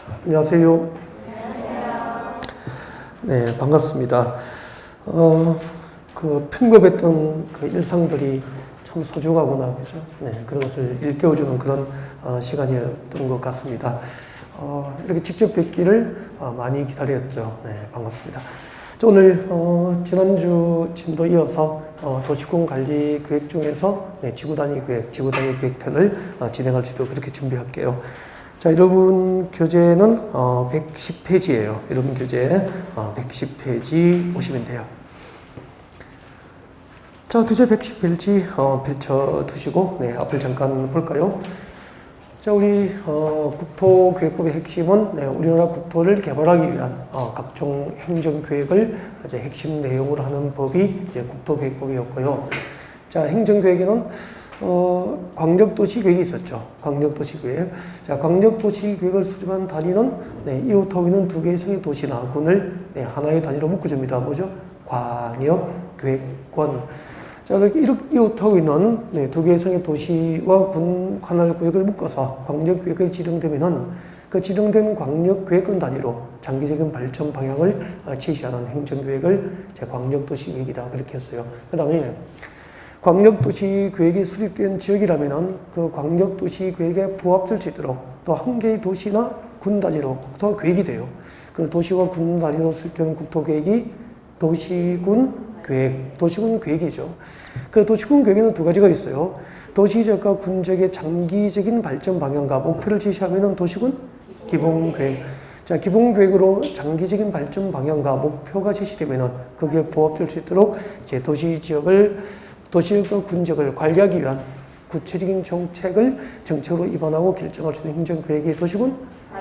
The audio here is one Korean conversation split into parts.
안녕하세요. 네, 반갑습니다. 편급했던 그 일상들이 참 소중하구나, 그죠? 네, 그런 것을 일깨워주는 그런 시간이었던 것 같습니다. 이렇게 직접 뵙기를 많이 기다렸죠. 네, 반갑습니다. 오늘 지난주 진도 이어서 도시군 관리 계획 중에서 지구 단위 계획 편을 진행할 수 있도록 그렇게 준비할게요. 자, 여러분 교재는 110페이지예요. 여러분 교재 110페이지 보시면 돼요. 자, 교재 110페이지 펼쳐 두시고 앞을 잠깐 볼까요? 자, 우리 국토교육법의 핵심은 우리나라 국토를 개발하기 위한 각종 행정계획을 이제 핵심 내용으로 하는 법이 이제 국토교육법이었고요. 자, 행정계획에는 광역도시계획이 있었죠. 광역도시계획. 자, 광역도시계획을 수립한 단위는 이웃하고 있는 두 개 이상의 도시나 군을 하나의 단위로 묶어줍니다. 뭐죠? 광역계획권. 자, 이렇게 이웃하고 있는 두 개 이상의 도시와 군 관할구역을 묶어서 광역계획이 지정되면은 그 지정된 광역계획권 단위로 장기적인 발전 방향을 제시하는 행정계획을 광역도시계획이다. 그렇게 했어요. 그 다음에 광역도시계획이 수립된 지역이라면은 그 광역도시계획에 부합될 수 있도록 또 한 개의 도시나 군 단위로 국토계획이 돼요. 그 도시와 군 단위로 수립된 국토계획이 도시군 계획이죠. 그 도시군 계획에는 두 가지가 있어요. 도시적과 군적의 장기적인 발전 방향과 목표를 제시하면은 도시군 기본계획. 자, 기본계획으로 장기적인 발전 방향과 목표가 제시되면은 거기에 부합될 수 있도록 이제 도시적과 군적을 관리하기 위한 구체적인 정책으로 입안하고 결정할 수 있는 행정계획이 도시군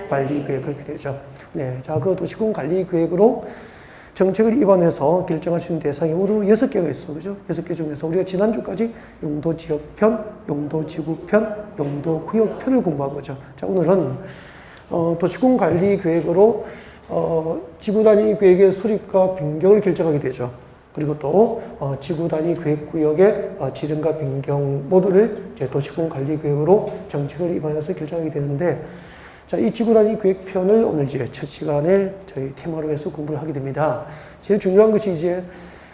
관리계획 그렇게 되죠. 네, 자, 그 도시군 관리계획으로 정책을 입안해서 결정할 수 있는 대상이 모두 6개가 있어. 그죠? 6개 중에서 우리가 지난주까지 용도지역편, 용도지구편, 용도구역편을 공부한 거죠. 자, 오늘은 도시군 관리 계획으로 지구 단위 계획의 수립과 변경을 결정하게 되죠. 그리고 또 지구 단위 계획구역의 지정과 변경 모두를 이제 도시군 관리 계획으로 정책을 입안해서 결정하게 되는데, 자, 이 지구 단위 계획편을 오늘 이제 첫 시간에 저희 테마로 해서 공부를 하게 됩니다. 제일 중요한 것이 이제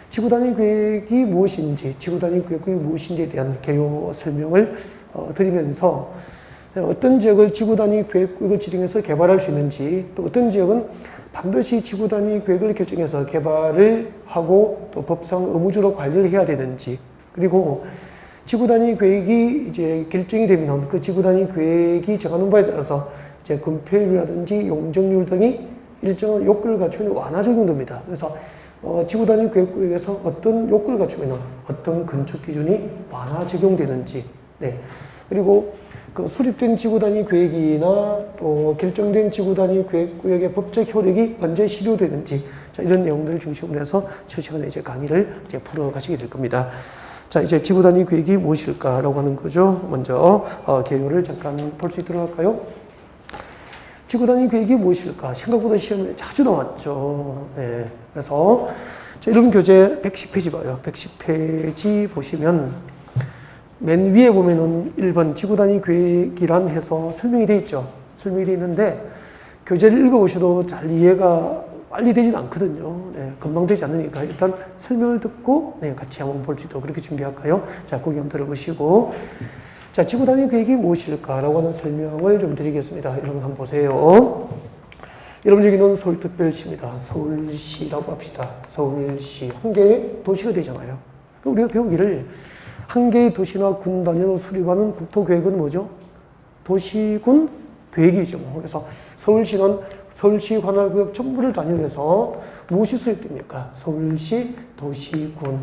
지구 단위 계획이 무엇인지, 지구 단위 계획이 무엇인지에 대한 개요 설명을 드리면서 어떤 지역을 지구 단위 계획을 지정해서 개발할 수 있는지, 또 어떤 지역은 반드시 지구 단위 계획을 결정해서 개발을 하고 또 법상 의무적으로 관리를 해야 되는지, 그리고 지구 단위 계획이 이제 결정이 되면 그 지구 단위 계획이 정하는 바에 따라서 이제 건폐율이라든지 용적률 등이 일정한 요건을 갖추면 완화 적용됩니다. 그래서 지구 단위 계획구역에서 어떤 요건을 갖추면 어떤 건축 기준이 완화 적용되는지, 그리고 그 수립된 지구 단위 계획이나 또 결정된 지구 단위 계획구역의 법적 효력이 언제 실효되는지, 자, 이런 내용들을 중심으로 해서 첫 시간에 이제 강의를 이제 풀어가시게 될 겁니다. 자, 이제 지구 단위 계획이 무엇일까라고 하는 거죠. 먼저 개요를 잠깐 볼 수 있도록 할까요? 지구 단위 계획이 무엇일까? 생각보다 시험에 자주 나왔죠. 네. 그래서 자, 여러분 교재 110페이지 봐요. 110페이지 보시면 맨 위에 보면은 1번 지구 단위 계획이란 해서 설명이 되어 있죠. 설명이 되어 있는데 교재를 읽어보셔도 잘 이해가 빨리 되진 않거든요. 네, 금방 되지 않으니까 일단 설명을 듣고 같이 한번 볼 수 있도록 그렇게 준비할까요? 자, 거기 한번 들어보시고, 자, 지구 단위 계획이 무엇일까라고 하는 설명을 좀 드리겠습니다. 여러분 한번 보세요. 여러분 여기는 서울특별시입니다. 서울시라고 합시다. 서울시 한 개의 도시가 되잖아요. 우리가 배우기를 한 개의 도시나 군 단위로 수립하는 국토계획은 뭐죠? 도시군 계획이죠. 그래서 서울시는 서울시 관할구역 전부를 단위로 해서 무엇이 수립됩니까? 서울시 도시군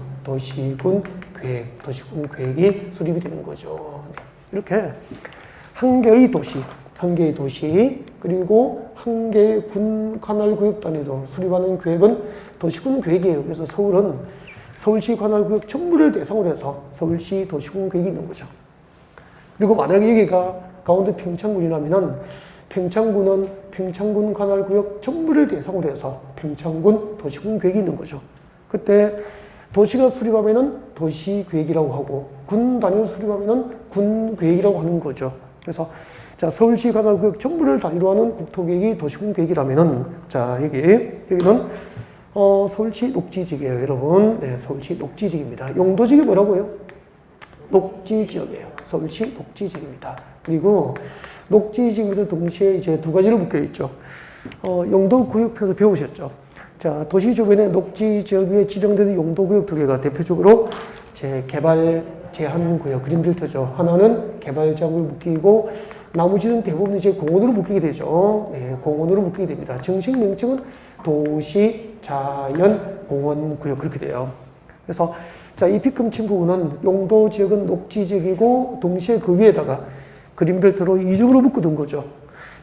계획, 도시군 계획이 수립이 되는 거죠. 이렇게 한 개의 도시, 그리고 한 개의 군 관할구역 단위로 수립하는 계획은 도시군 계획이에요. 그래서 서울은 서울시 관할구역 전부를 대상으로 해서 서울시 도시군 계획이 있는 거죠. 그리고 만약에 여기가 강원도 평창군이라면은 평창군은 평창군 관할구역 전부를 대상으로 해서 평창군 도시군 계획이 있는 거죠. 그때 도시가 수립하면은 도시 계획이라고 하고 군 단위로 수립하면은 군 계획이라고 하는 거죠. 그래서 자, 서울시 관할구역 전부를 단위로 하는 국토계획이 도시군계획이라면은, 자, 여기는, 서울시 녹지지역이에요, 여러분. 네, 서울시 녹지지역입니다. 용도지역이 뭐라고요? 녹지지역이에요. 서울시 녹지지역입니다. 그리고 녹지지역에서 동시에 이제 두 가지로 묶여 있죠. 용도구역표에서 배우셨죠. 자, 도시 주변에 녹지지역 위에 지정되는 용도구역 두 개가 대표적으로 개발 제한구역, 그린벨트죠. 하나는 개발장을 묶이고, 나머지는 대부분 이제 공원으로 묶이게 되죠. 네, 공원으로 묶이게 됩니다. 정식 명칭은 도시 자연 공원 구역 그렇게 돼요. 그래서 자, 이 빗금 친 부분은 용도 지역은 녹지 지역이고 동시에 그 위에다가 그린벨트로 이중으로 묶어둔 거죠.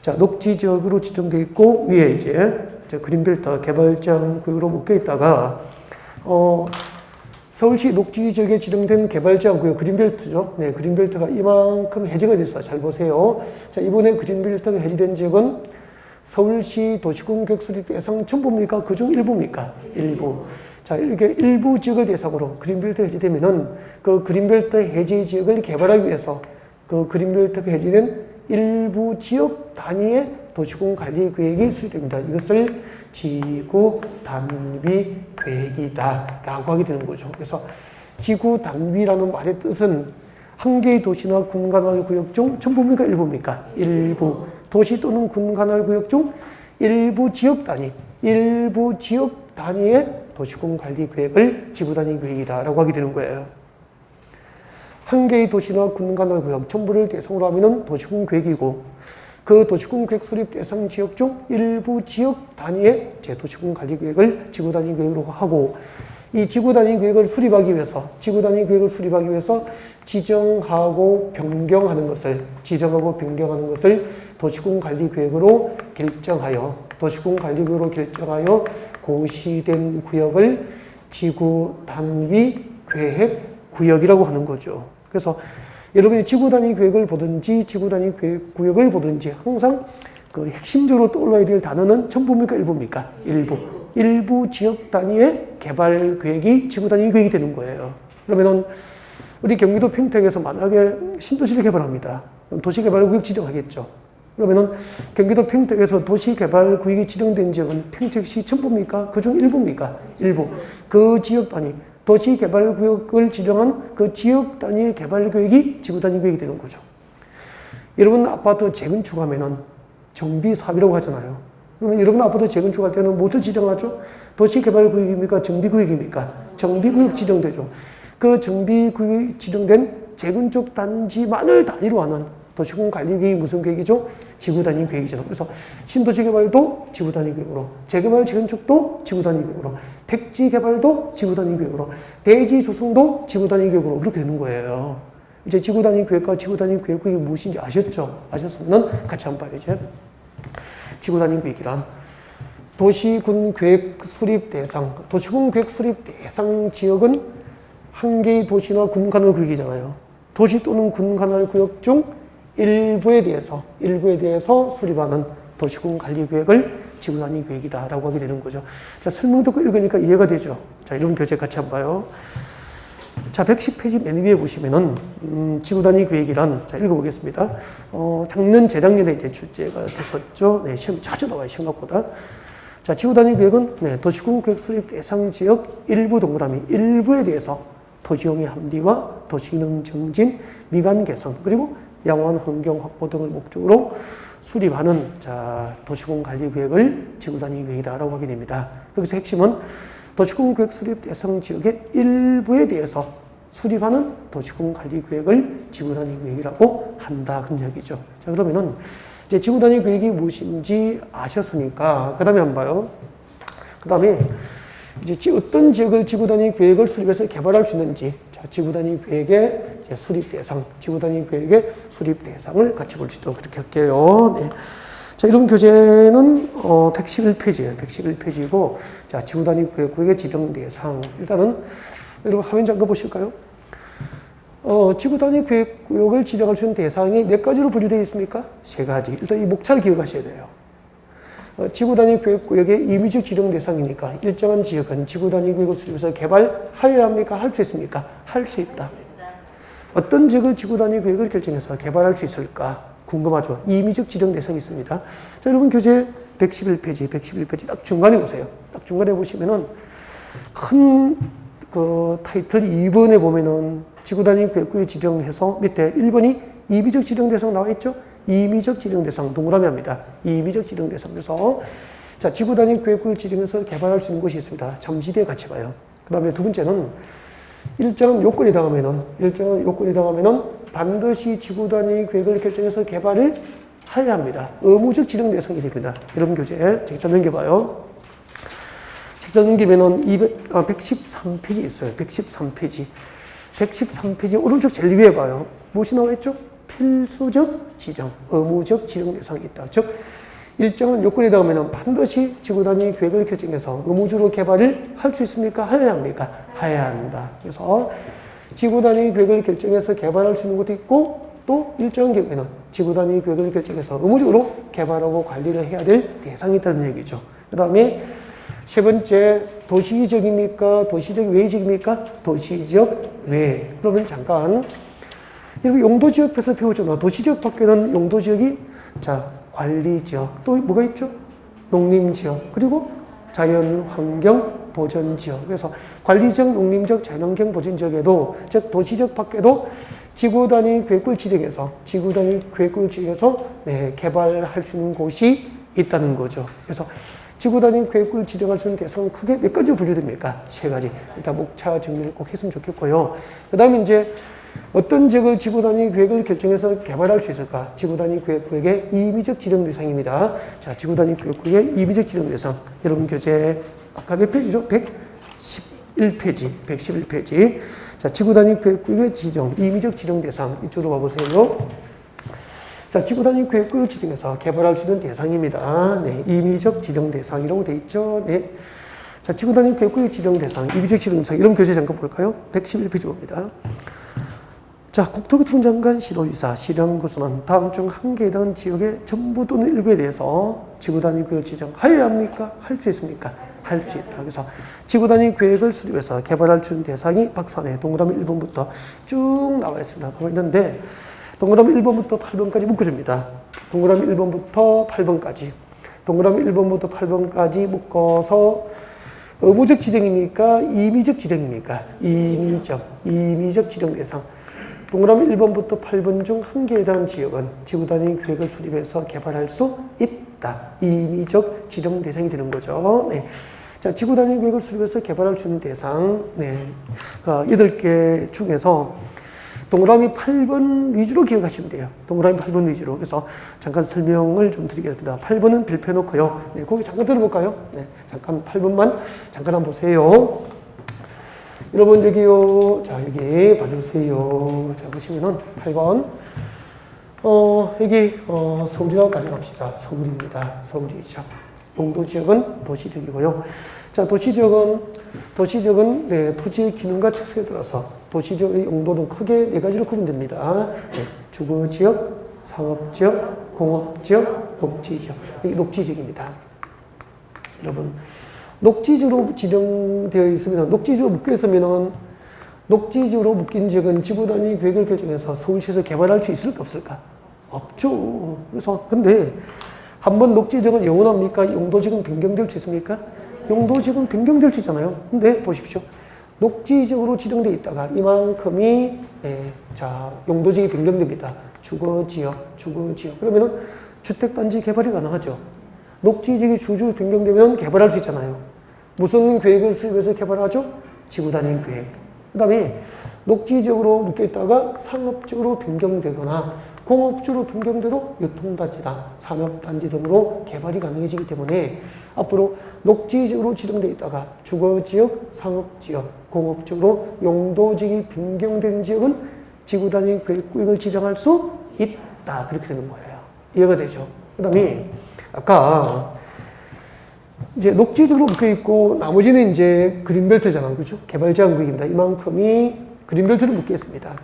자, 녹지 지역으로 지정되어 있고 위에 이제 그린벨트 개발장 구역으로 묶여 있다가 서울시 녹지 지역에 지정된 개발장 구역 그린벨트죠. 네, 그린벨트가 이만큼 해제가 됐어요. 잘 보세요. 자, 이번에 그린벨트가 해제된 지역은 서울시 도시군계획 수립 대상 전부입니까? 그중 일부입니까? 일부. 자, 이렇게 일부 지역을 대상으로 그린벨트 해제되면은 그 그린벨트 해제 지역을 개발하기 위해서 그 그린벨트가 해제된 일부 지역 단위의 도시군 관리 계획이 수립됩니다. 이것을 지구 단위 계획이다라고 하게 되는 거죠. 그래서 지구 단위라는 말의 뜻은 한 개의 도시나 군 관할 구역 중 전부입니까? 일부입니까? 일부. 도시 또는 군 관할 구역 중 일부 지역 단위의 도시군 관리 계획을 지구 단위 계획이다라고 하게 되는 거예요. 한 개의 도시나 군 관할 구역 전부를 대상으로 하면은 도시군 계획이고, 그 도시군 계획 수립 대상 지역 중 일부 지역 단위의 도시군 관리 계획을 지구 단위 계획으로 하고, 이 지구 단위 계획을 수립하기 위해서 지정하고 변경하는 것을 도시군 관리 계획으로 결정하여 고시된 구역을 지구 단위 계획 구역이라고 하는 거죠. 그래서 여러분이 지구 단위 계획을 보든지 지구 단위 계획 구역을 보든지 항상 그 핵심적으로 떠올라야 될 단어는 전부입니까? 일부입니까? 일부 지역 단위의 개발 계획이 지구 단위 계획이 되는 거예요. 그러면은 우리 경기도 평택에서 만약에 신도시를 개발합니다. 그럼 도시개발구역 지정하겠죠. 그러면은 경기도 평택에서 도시개발구역이 지정된 지역은 평택시 전부입니까? 그중 일부입니까? 일부. 그 지역 단위, 도시개발구역을 지정한 그 지역 단위의 개발계획이 지구 단위 계획이 되는 거죠. 여러분 아파트 재건축하면은 정비사업이라고 하잖아요. 그러면 여러분 아파트 재건축할 때는 무엇을 지정하죠? 도시개발구역입니까? 정비구역입니까? 정비구역 지정되죠. 그 정비구역이 지정된 재건축 단지만을 단위로 하는 도시군 관리 계획이 무슨 계획이죠? 지구 단위 계획이죠. 그래서 신도시 개발도 지구 단위 계획으로, 재개발 재건축도 지구 단위 계획으로, 택지 개발도 지구 단위 계획으로, 대지 조성도 지구 단위 계획으로 그렇게 되는 거예요. 이제 지구 단위 계획과 지구 단위 계획이 무엇인지 아셨죠? 아셨으면 같이 한번 봐요. 이제 지구 단위 계획이란 도시군 계획 수립 대상, 도시군 계획 수립 대상 지역은 한 개의 도시나 군 관할 구역이잖아요. 도시 또는 군 관할 구역 중 일부에 대해서 수립하는 도시군 관리 계획을 지구 단위 계획이다라고 하게 되는 거죠. 자, 설명 듣고 읽으니까 이해가 되죠. 자, 이런 교재 같이 한번 봐요. 자, 110페이지 맨 위에 보시면은 지구 단위 계획이란, 자, 읽어보겠습니다. 작년 재작년에 이제 출제가 됐었죠. 네, 시험 자주 나와요, 생각보다. 자, 지구 단위 계획은 네, 도시군 계획 수립 대상 지역 일부 동그라미 일부에 대해서 토지용의 합리화, 도시기능 정진, 미관 개선, 그리고 양호한 환경 확보 등을 목적으로 수립하는 도시군 관리 계획을 지구 단위 계획이다라고 하게 됩니다. 여기서 핵심은 도시군 계획 수립 대상 지역의 일부에 대해서 수립하는 도시군 관리 계획을 지구 단위 계획이라고 한다 그런 이야기죠. 자, 그러면은 이제 지구 단위 계획이 무엇인지 아셨으니까 그다음에 한번 봐요. 그다음에 이제 어떤 지역을 지구 단위 계획을 수립해서 개발할 수 있는지, 자, 지구 단위 계획의 수립 대상, 지구 단위 계획의 수립 대상을 같이 볼 수 있도록 그렇게 할게요. 네. 자, 이런 교재는 111페이지예요. 111페이지고, 자, 지구 단위 계획의 지정 대상. 일단은 여러분 화면 잠깐 보실까요? 지구 단위 계획 구역을 지정할 수 있는 대상이 몇 가지로 분류되어 있습니까? 세 가지. 일단 이 목차를 기억하셔야 돼요. 지구 단위 계획 구역의 임의적 지정 대상이니까 일정한 지역은 지구 단위 계획을 수립해서 개발하여야 합니까? 할 수 있습니까? 할 수 있다. 어떤 지역을 지구 단위 계획을 결정해서 개발할 수 있을까? 궁금하죠? 임의적 지정 대상이 있습니다. 자, 여러분 교재 111페이지 딱 중간에 보세요. 딱 중간에 보시면은 큰 그 타이틀 2번에 보면은 지구단위 계획구역 지정해서 밑에 1번이 임의적 지정 대상 나와 있죠? 임의적 지정 대상 동그라미 합니다. 임의적 지정 대상. 그래서 자, 지구단위 계획구역 지정해서 개발할 수 있는 곳이 있습니다. 잠시뒤에 같이 봐요. 그 다음에 두 번째는 일정한 요건이 당하면은 반드시 지구단위 계획을 결정해서 개발을 해야 합니다. 의무적 지정 대상이 됩니다. 여러분 교재 책자 넘겨봐요. 책자 넘기면은 113페이지 있어요. 113페이지 오른쪽 제일 위에 봐요. 무엇이 나와 있죠? 필수적 지정, 의무적 지정 대상이 있다. 즉 일정한 요건이 닿으면 반드시 지구단위 계획을 결정해서 의무적으로 개발을 할 수 있습니까? 해야 합니까? 해야 한다. 그래서 지구단위 계획을 결정해서 개발할 수 있는 것도 있고 또 일정한 경우에는 지구단위 계획을 결정해서 의무적으로 개발하고 관리를 해야 될 대상이 있다는 얘기죠. 그 다음에 세 번째, 도시적입니까? 도시적 외적입니까? 도시적 외. 그러면 잠깐 여기 용도지역에서 배우잖아. 도시지역 밖에는 용도지역이 자 관리지역, 또 뭐가 있죠? 농림지역, 그리고 자연환경보전지역. 그래서 관리지역, 농림지역, 자연환경 보전지역에도, 즉 도시지역 밖에도 지구단위 계획구를 지정해서 네, 개발할 수 있는 곳이 있다는 거죠. 그래서 지구단위 계획구를 지정할 수 있는 대상은 크게 몇 가지 분류됩니까? 세 가지. 일단 목차 정리를 꼭 했으면 좋겠고요. 그 다음에 이제 어떤 지역을 지구단위 계획을 결정해서 개발할 수 있을까? 지구단위 계획구역의 임의적 지정 대상입니다. 자, 지구단위 계획구역의 임의적 지정 대상. 여러분 교재 아까 몇 페이지죠? 111페이지. 자, 지구단위 계획구역의 지정, 임의적 지정 대상. 이쪽으로 와보세요. 자, 지구단위 계획구역을 지정해서 개발할 수 있는 대상입니다. 네, 임의적 지정 대상이라고 돼 있죠. 네. 자, 지구단위 계획구역 지정 대상, 임의적 지정 대상. 이런 교재 잠깐 볼까요? 111페이지 봅니다. 자, 국토교통부 장관 시도지사 시령구수는 다음 중 한 개에 해당하는 지역의 전부 또는 일부에 대해서 지구단위 계획을 지정하여야 합니까? 할 수 있습니까? 할 수 있다. 그래서 지구단위 계획을 수립해서 개발할 수 있는 대상이 박스안에 동그라미 1번부터 쭉 나와 있습니다. 나와 있는데 동그라미 1번부터 8번까지 묶어줍니다. 동그라미 1번부터 8번까지. 동그라미 1번부터 8번까지 묶어서 의무적 지정입니까? 임의적 지정입니까? 임의적 지정 대상. 동그라미 1번부터 8번 중 한 개에 해당하는 지역은 지구단위 계획을 수립해서 개발할 수 있다. 임의적 지정 대상이 되는 거죠. 네. 자, 지구단위 계획을 수립해서 개발할 수 있는 대상. 네. 8개 중에서 동그라미 8번 위주로 기억하시면 돼요. 동그라미 8번 위주로. 그래서 잠깐 설명을 좀 드리겠습니다. 8번은 빌려 놓고요. 네, 거기 잠깐 들어볼까요? 네, 잠깐 8번만 잠깐 한번 보세요. 여러분 여기요. 자, 여기 봐주세요. 자, 보시면은 8번. 여기 서울이라고 가져갑시다. 서울입니다. 서울이죠. 용도지역은 도시지역이고요. 자, 도시지역은 네, 토지의 기능과 특성에 따라서 도시지역의 용도는 크게 네 가지로 구분됩니다. 네, 주거지역, 상업지역, 공업지역, 녹지지역. 이게 녹지지역입니다. 여러분, 녹지지역으로 지정되어 있으면, 녹지지역으로 묶여 있으면은, 녹지지역으로 묶인 지역은 지구단위 계획을 결정해서 서울시에서 개발할 수 있을까 없을까? 없죠. 그래서 근데 한번 녹지지역은 영원합니까? 용도지역은 변경될 수 있습니까? 용도지역은 변경될 수 있잖아요. 근데 보십시오. 녹지지역으로 지정되어 있다가 이만큼이 자, 용도지역이 변경됩니다. 주거지역. 그러면은 주택단지 개발이 가능하죠. 녹지지역이 주주 변경되면 개발할 수 있잖아요. 무슨 계획을 수립해서 개발하죠? 지구단위 계획. 그 다음에 녹지지역으로 묶여있다가 상업지역으로 변경되거나 공업지로 변경돼도 유통단지다, 산업단지 등으로 개발이 가능해지기 때문에 앞으로 녹지지역으로 지정되어 있다가 주거지역, 상업지역, 공업지역으로 용도지역이 변경된 지역은 지구단위 계획구역을 지정할 수 있다. 그렇게 되는 거예요. 이해가 되죠? 그 다음에 아까 이제 녹지지역으로 묶여있고 나머지는 이제 그린벨트잖아요. 그죠? 개발제한구역입니다. 이만큼이 그린벨트로 묶여 있습니다.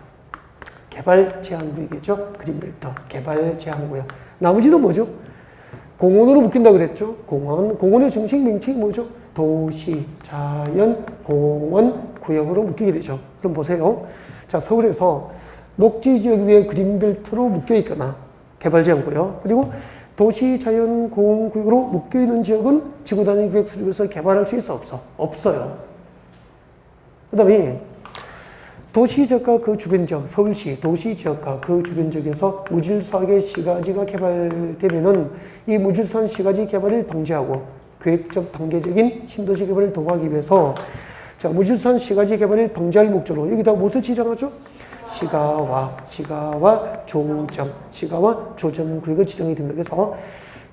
개발제한구역이죠. 그린벨트. 개발제한구역. 나머지는 뭐죠? 공원으로 묶인다고 그랬죠. 공원의 정식 명칭이 뭐죠? 도시, 자연, 공원, 구역으로 묶이게 되죠. 그럼 보세요. 자, 서울에서 녹지지역 위에 그린벨트로 묶여 있거나 개발제한구역. 그리고 도시자연공원구역으로 묶여있는 지역은 지구단위 구역 수립에서 개발할 수 있어? 없어? 없어요. 그 다음에 도시지역과 그 주변 지역, 서울시 도시지역과 그 주변 지역에서 무질서하게 시가지가 개발되면은 이 무질서한 시가지 개발을 방지하고 계획적 단계적인 신도시 개발을 도모하기 위해서 자, 무질서한 시가지 개발을 방지할 목적으로 여기다 무엇을 지정하죠? 시가와 조정, 시가와 조정 구역을 지정이 됩니다. 그래서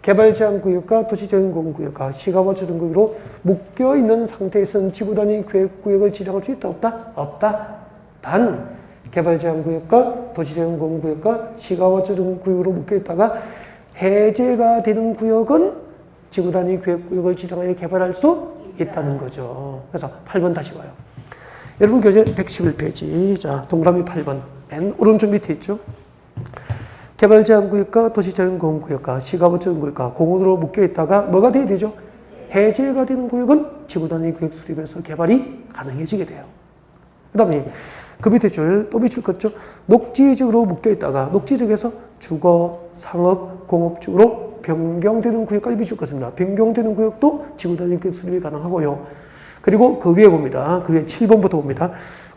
개발 제한 구역과 도시제한 구역과 시가와 조정 구역으로 묶여 있는 상태에서는 지구 단위 계획 구역을 지정할 수 있다 없다? 없다. 단 개발 제한 구역과 도시제한 구역과 시가와 조정 구역으로 묶여 있다가 해제가 되는 구역은 지구 단위 계획 구역을 지정하여 개발할 수 있다는 거죠. 그래서 8번 다시 봐요. 여러분 교재 111페이지. 자, 동그라미 8번. 맨 오른쪽 밑에 있죠. 개발제한구역과 도시제한구역과 시가보전구역과 공원으로 묶여있다가 뭐가 돼야 되죠? 해제가 되는 구역은 지구단위 구역 수립에서 개발이 가능해지게 돼요. 그 다음에 그 밑에 줄, 또 밑줄 걷죠? 녹지지역으로 묶여있다가 녹지지역에서 주거, 상업, 공업지역으로 변경되는 구역까지 밑줄 걷습니다. 변경되는 구역도 지구단위 구역 수립이 가능하고요. 그리고 그 위에 봅니다. 그 위에 7번부터 봅니다.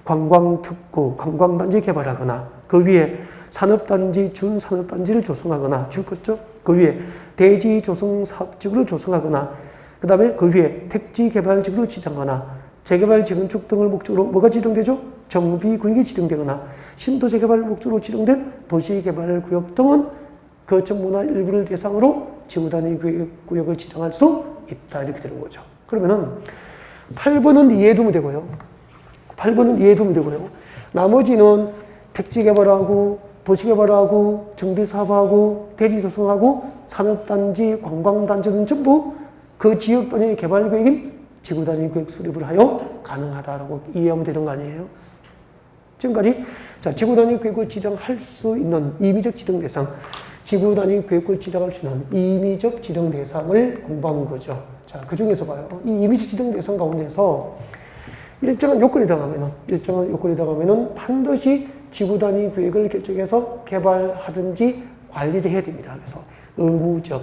관광특구, 관광단지 개발하거나 그 위에 산업단지, 준산업단지를 조성하거나 줄 걷죠? 그 위에 대지조성사업지구를 조성하거나 그 다음에 그 위에 택지개발지구를 지정하거나 재개발, 재건축 등을 목적으로 뭐가 지정되죠? 정비구역이 지정되거나 신도시개발 목적으로 지정된 도시개발구역 등은 거점문화 일부를 대상으로 지구단위 구역을 지정할 수 있다. 이렇게 되는 거죠. 그러면은 8번은 이해두면 되고요. 8번은 이해두면 되고요. 나머지는 택지개발하고 도시개발하고 정비사업하고 대지조성하고 산업단지, 관광단지 등 전부 그 지역 단위의 개발계획인 지구단위 구역 수립을 하여 가능하다라고 이해하면 되는 거 아니에요? 지금까지 자, 지구단위 구역을 지정할 수 있는 임의적 지정 대상, 지구단위 구역을 지정할 수 있는 임의적 지정 대상을 공부한 거죠. 자, 그 중에서 봐요. 이 임의적 지정 대상 가운데서 일정한 요건이 들어가면은 반드시 지구단위 구역을 결정해서 개발하든지 관리를 해야 됩니다. 그래서 의무적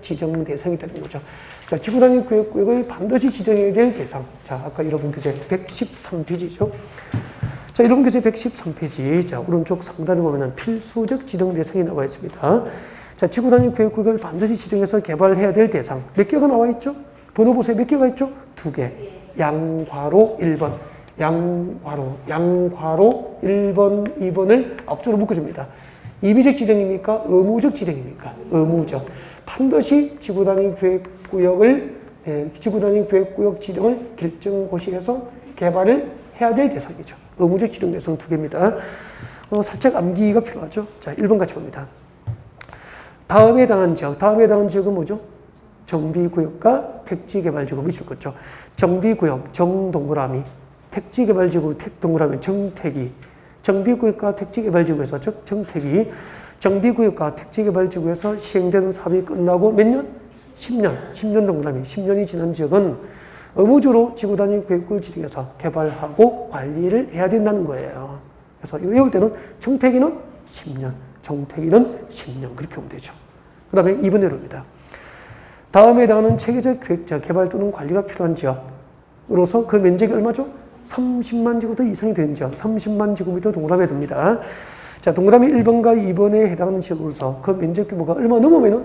지정 대상이 되는 거죠. 자, 지구단위 구역을 반드시 지정해야 될 대상. 자, 아까 여러분 교재 113페이지죠. 자, 여러분 교재 113페이지. 자, 오른쪽 상단에 보면은 필수적 지정 대상이 나와 있습니다. 자, 지구단위 구역을 반드시 지정해서 개발해야 될 대상. 몇 개가 나와 있죠? 번호 보세요. 몇 개가 있죠? 2개. 양괄호 1번. 양괄호 1번, 2번을 앞쪽으로 묶어줍니다. 임의적 지정입니까? 의무적 지정입니까? 의무적. 반드시 지구단위 구역 지정을 결정고시에서 개발을 해야 될 대상이죠. 의무적 지정 대상 2개입니다. 살짝 암기가 필요하죠. 자, 1번 같이 봅니다. 다음에 해당한 지역은 뭐죠? 정비구역과 택지개발지구 밑줄 걷죠. 정비구역, 정동그라미, 택지개발지구, 동그라미, 정택이, 정비구역과 택지개발지구에서 정택이, 정비구역과 택지개발지구에서 시행되는 사업이 끝나고 몇 년? 10년 동그라미, 10년이 지난 지역은 의무적으로 지구단위 구역을 지정해서 개발하고 관리를 해야 된다는 거예요. 그래서 이거 외울 때는 정택이는 10년, 정택이는 10년 그렇게 보면 되죠. 그 다음에 2번 내려옵니다. 다음에 해당하는 체계적 계획자, 개발 또는 관리가 필요한 지역으로서 그 면적이 얼마죠? 30만 제곱미터 이상이 되는 지역, 30만 제곱미터 동그라미에 듭니다. 자, 동그라미 1번과 2번에 해당하는 지역으로서 그 면적 규모가 얼마 넘으면은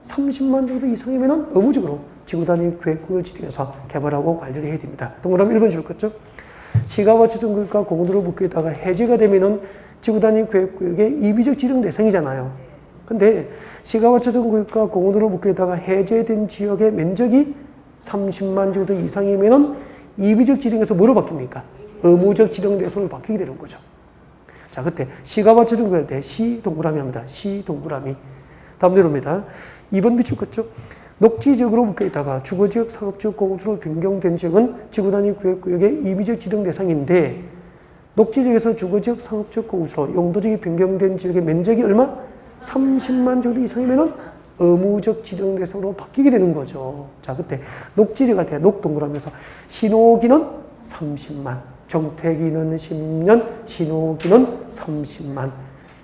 30만 제곱미터 이상이면은 의무적으로 지구단위 계획구역을 지정해서 개발하고 관리를 해야 됩니다. 동그라미 1번 줄 거죠? 시가와 지정구역과 공원으로 묶여있다가 해제가 되면은 지구단위 계획구역의 임의적 지정 대상이잖아요. 근데 시가와 지정구역과 공원으로 묶여있다가 해제된 지역의 면적이 30만 제곱미터 이상이면은 임의적 지정에서 뭐로 바뀝니까? 의무적 지정 대상으로 바뀌게 되는 거죠. 자, 그때 시가와 지정구역 할 때 시 동그라미 합니다. 시 동그라미. 다음 내려옵니다. 2번 밑줄 걷죠? 녹지지역으로 묶여있다가 주거지역, 상업지역, 공업지로 변경된 지역은 지구단위 구역의 임의적 지정 대상인데 녹지지역에서 주거지역, 상업지역, 공업지로 용도지역이 변경된 지역의 면적이 얼마? 30만 제곱 이상이면은 의무적 지정 대상으로 바뀌게 되는 거죠. 자, 그때 녹지지역 할 때 녹동그라미에서 신호기는 30만, 정택기는 10년, 신호기는 30만.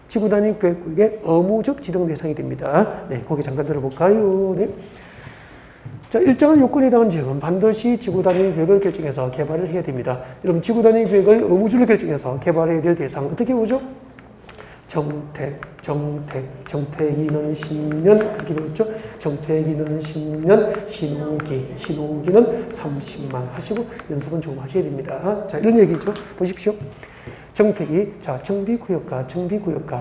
지구 단위 계획구역의 의무적 지정 대상이 됩니다. 네, 거기 잠깐 들어볼까요? 네. 자, 일정한 요건에 해당한 지역은 반드시 지구 단위 계획을 결정해서 개발을 해야 됩니다. 여러분, 지구 단위 계획을 의무적으로 결정해서 개발해야 될 대상 어떻게 보죠? 정택이는 10년, 그렇게 배웠죠? 정택이는 10년, 신호기는 30만 하시고 연습은 좀 하셔야 됩니다. 자, 이런 얘기죠. 보십시오. 정택이, 자, 정비구역과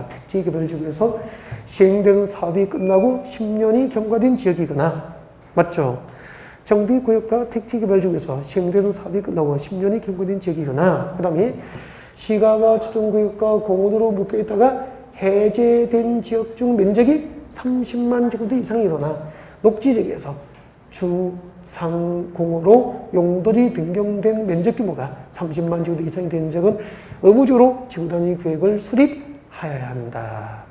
택지개발지구에서 시행되는 사업이 끝나고 10년이 경과된 지역이거나, 맞죠? 정비구역과 택지개발지구에서 시행되는 사업이 끝나고 10년이 경과된 지역이거나, 그 다음에 시가와 조정구역과 공원으로 묶여있다가 해제된 지역 중 면적이 30만 제곱미터 이상이거나, 녹지지역에서 주상공으로 용도리 변경된 면적 규모가 30만 제곱미터 이상이 되는 지역은 의무적으로 지구단위 계획을 수립하여야 한다.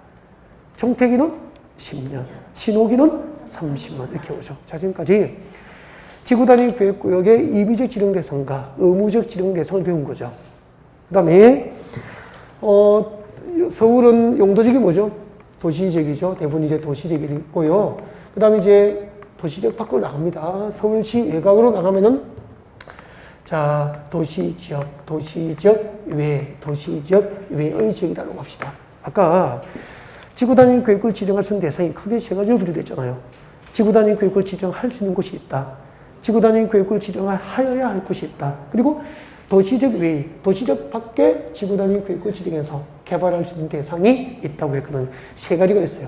정택기는 10년, 신호기는 30만 이렇게 오죠. 자, 지금까지 지구단위 계획구역의 임의적 지정 대상과 의무적 지정 대상을 배운 거죠. 그 다음에 서울은 용도지역이 뭐죠? 도시지역이죠. 대부분 이제 도시지역이고요. 그 다음에 이제 도시지역 밖으로 나갑니다. 서울시 외곽으로 나가면은, 자, 도시지역 외의 지역이라고 봅시다. 아까 지구단위 계획을 지정할 수 있는 대상이 크게 세 가지로 분류됐잖아요. 지구단위 계획을 지정할 수 있는 곳이 있다. 지구단위 계획을 지정하여야 할 곳이 있다. 그리고 도시적 외, 도시적 밖에 지구단위 계획을 지정해서 개발할 수 있는 대상이 있다고 했거든. 세 가지가 있어요.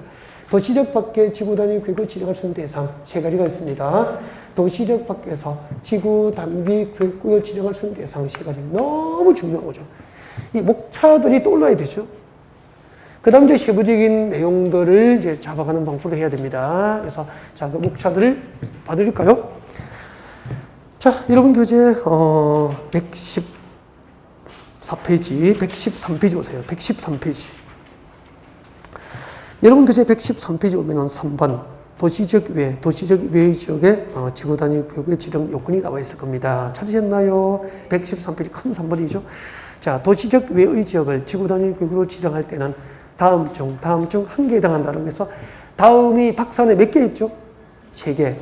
도시적 밖에 지구단위 계획을 지정할 수 있는 대상 세 가지가 있습니다. 도시적 밖에서 지구단위 계획을 지정할 수 있는 대상 세 가지. 너무 중요한 거죠. 이 목차들이 떠올라야 되죠. 그 다음 이제 세부적인 내용들을 이제 잡아가는 방법을 해야 됩니다. 그래서 자, 그 목차들을 봐드릴까요? 자, 여러분 교재 114페이지, 113페이지 보세요. 113페이지. 여러분 교재 113페이지 오면은 3번 도시적 외 지역의 지구단위 계획의 지정 요건이 나와 있을 겁니다. 찾으셨나요? 113페이지 큰 3번이죠. 자, 도시적 외의 지역을 지구단위 계획으로 지정할 때는 다음 중 한 개에 해당한다고 해서 다음이 박스 안에 몇 개 있죠? 3개.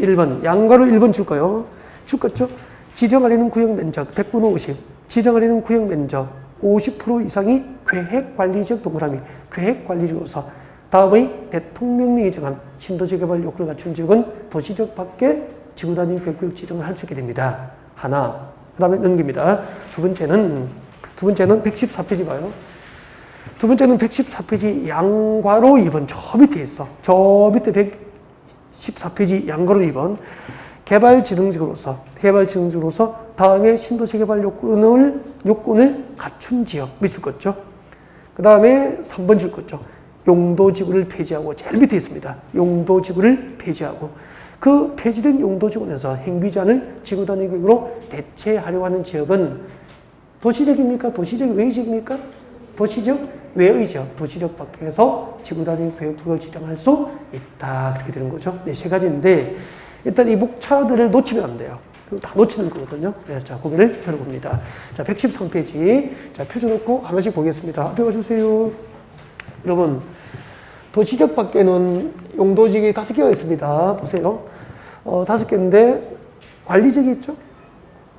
1번, 양가로 1번 줄 거예요. 줄 거죠? 지정하려는 구역 면적 100분의 50. 지정하려는 구역 면적 50% 이상이 계획관리적 동그라미, 계획관리지구로서 다음의 대통령령이 정한 신도시 개발 요건을 갖춘 지역은 도시적 밖에 지구단위 계획구역 지정을 할 수 있게 됩니다. 하나. 그 다음에 넘깁니다. 두 번째는 114페이지 봐요. 두 번째는 114페이지 양괄호 2번. 저 밑에 있어. 저 밑에 114페이지 양괄호 2번. 개발지정지구로서 다음에 신도시 개발 요건을 갖춘 지역 밑줄 거죠. 그 다음에 3번 줄 거죠. 용도지구를 폐지하고 제일 밑에 있습니다. 용도지구를 폐지하고 그 폐지된 용도지구에서 행비제한을 지구단위 계획으로 대체하려고 하는 지역은 도시적입니까? 도시적 외의 지역입니까? 도시적 외의 지역, 도시적 밖에서 지구단위 계획을 지정할 수 있다. 그렇게 되는 거죠. 네, 세 가지인데 일단 이 목차들을 놓치면 안 돼요. 다 놓치는 거거든요. 네, 자, 고개를 들어봅니다. 자, 113페이지. 자, 펴줘놓고 하나씩 보겠습니다. 앞에 와주세요. 여러분, 도시적 밖에는 용도지역이 5개가 있습니다. 보세요. 5개인데, 관리지역이 있죠?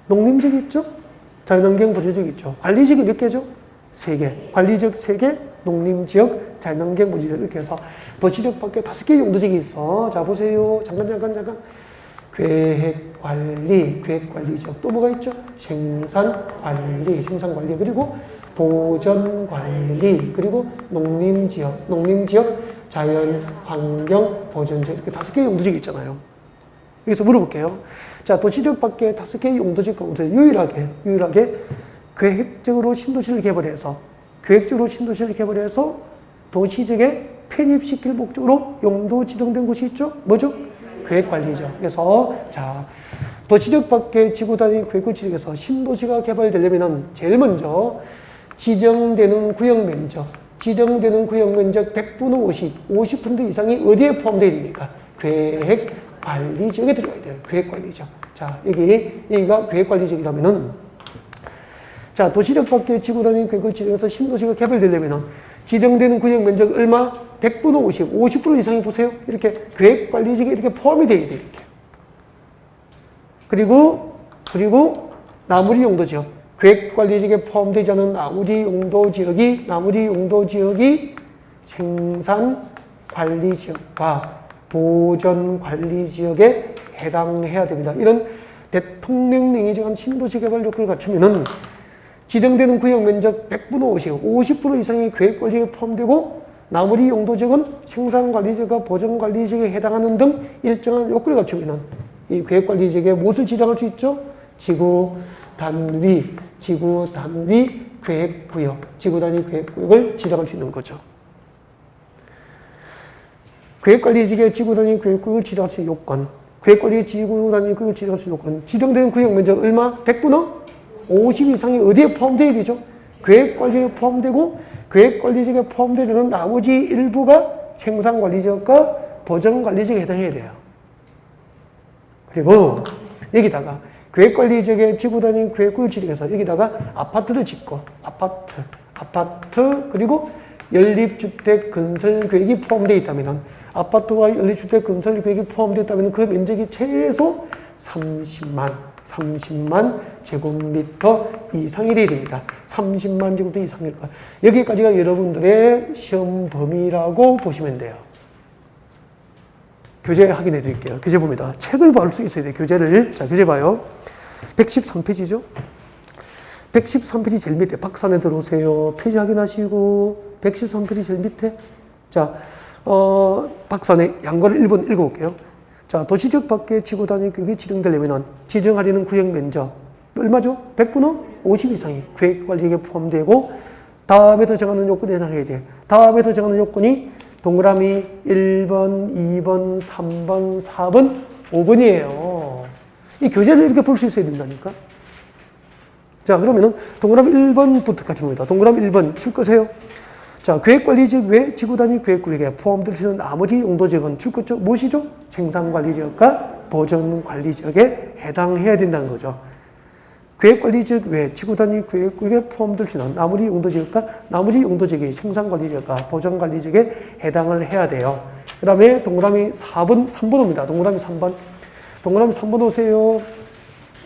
농림지역이 있죠? 자연환경 보조지역이 있죠? 관리지역이 몇 개죠? 3개. 관리지역 3개, 농림지역, 자연환경 보조지역 이렇게 해서 도시적 밖에 5개 용도지역이 있어. 자, 보세요. 잠깐. 계획관리지역. 또 뭐가 있죠? 생산관리, 그리고 보전관리, 그리고 농림지역, 자연환경 보전지역. 이렇게 5개의 용도지역이 있잖아요. 여기서 물어볼게요. 자, 도시적 밖에 5개의 용도지역 가운데 유일하게 계획적으로 신도시를 개발해서 도시적에 편입시킬 목적으로 용도 지정된 곳이 있죠? 뭐죠? 계획관리죠. 그래서, 자, 도시적 밖에 지구단위 계획을 지정해서 신도시가 개발되려면 제일 먼저 지정되는 구역 면적 100분의 50% 이상이 어디에 포함되어 있습니까? 계획관리지역에 들어가야 돼요. 계획관리지역. 자, 여기가 계획관리지역이라면은, 자, 도시적 밖에 지구단위 계획을 지정해서 신도시가 개발되려면 지정되는 구역 면적 얼마? 100분의 50, 50% 이상이 보세요. 이렇게 계획관리지역에 이렇게 포함이 되어야 돼요. 이렇게. 그리고 나머지 용도지역. 계획관리지역에 포함되지 않은 나머지 용도지역이 생산관리지역과 보전관리지역에 해당해야 됩니다. 이런 대통령령이 정한 신도시 개발 요건을 갖추면은 지정되는 구역 면적 100분의 50, 50% 이상의 계획관리지역에 포함되고 나머지 용도지역은 생산관리지역과 보전관리지역에 해당하는 등 일정한 요건을 갖추면은 이 계획관리지역에 무엇을 지정할 수 있죠? 지구 단위 계획구역, 지구 단위 계획구역을 지정할 수 있는 거죠. 계획관리지역의 지구 단위 계획구역을 지정할 수 있는 요건, 계획관리 지구 단위 구역을 지정할 수 있는 요건, 지정되는 구역 면적 얼마? 100분의 50 이상이 어디에 포함되어야 되죠? 계획관리지역에 포함되고 계획관리지역에 포함되는 나머지 일부가 생산관리지역과 보전관리지역에 해당해야 돼요. 그리고 여기다가 계획관리지역의 지구단위 계획구역을 지정해서 여기다가 아파트를 짓고 아파트 그리고 연립주택 건설 계획이 포함되어 있다면 아파트와 연립주택 건설 계획이 포함되어 있다면 그 면적이 최소 30만 제곱미터 이상이 되어야 됩니다. 30만 제곱미터 이상일 거예요. 여기까지가 여러분들의 시험 범위라고 보시면 돼요. 교재 확인해 드릴게요. 교재 봅니다. 책을 볼 수 있어야 돼요. 교재를. 자, 교재 봐요. 113페이지죠. 113페이지 제일 밑에 박스 안에 들어오세요. 페이지 확인하시고 113페이지 제일 밑에 자, 박스 안에 양거를 1번 읽어볼게요. 자, 도시적 밖에 지구 단위 구역이 지정되려면 지정하려는 구역 면적 얼마죠? 100분의 50 이상이 계획관리지역에 포함되고 다음에 더 정하는 요건에 해당해야 돼. 다음에 더 정하는 요건이 동그라미 1번, 2번, 3번, 4번, 5번이에요. 이 교재를 이렇게 볼 수 있어야 된다니까. 자, 그러면은 동그라미 1번부터 같이 봅니다. 동그라미 1번 줄 거세요. 자, 계획관리지역 외 지구단위 계획구역에 포함될 수 있는 나머지 용도지역은 줄 거죠. 무엇이죠? 생산관리지역과 보전관리지역에 해당해야 된다는 거죠. 계획관리지역 외 지구단위 계획구역에 포함될 수 있는 나머지 용도지역과 나머지 용도지역이 생산관리지역과 보전관리지역에 해당을 해야 돼요. 그 다음에 동그라미 3번 옵니다. 동그라미 3번. 동그라미 3번 오세요.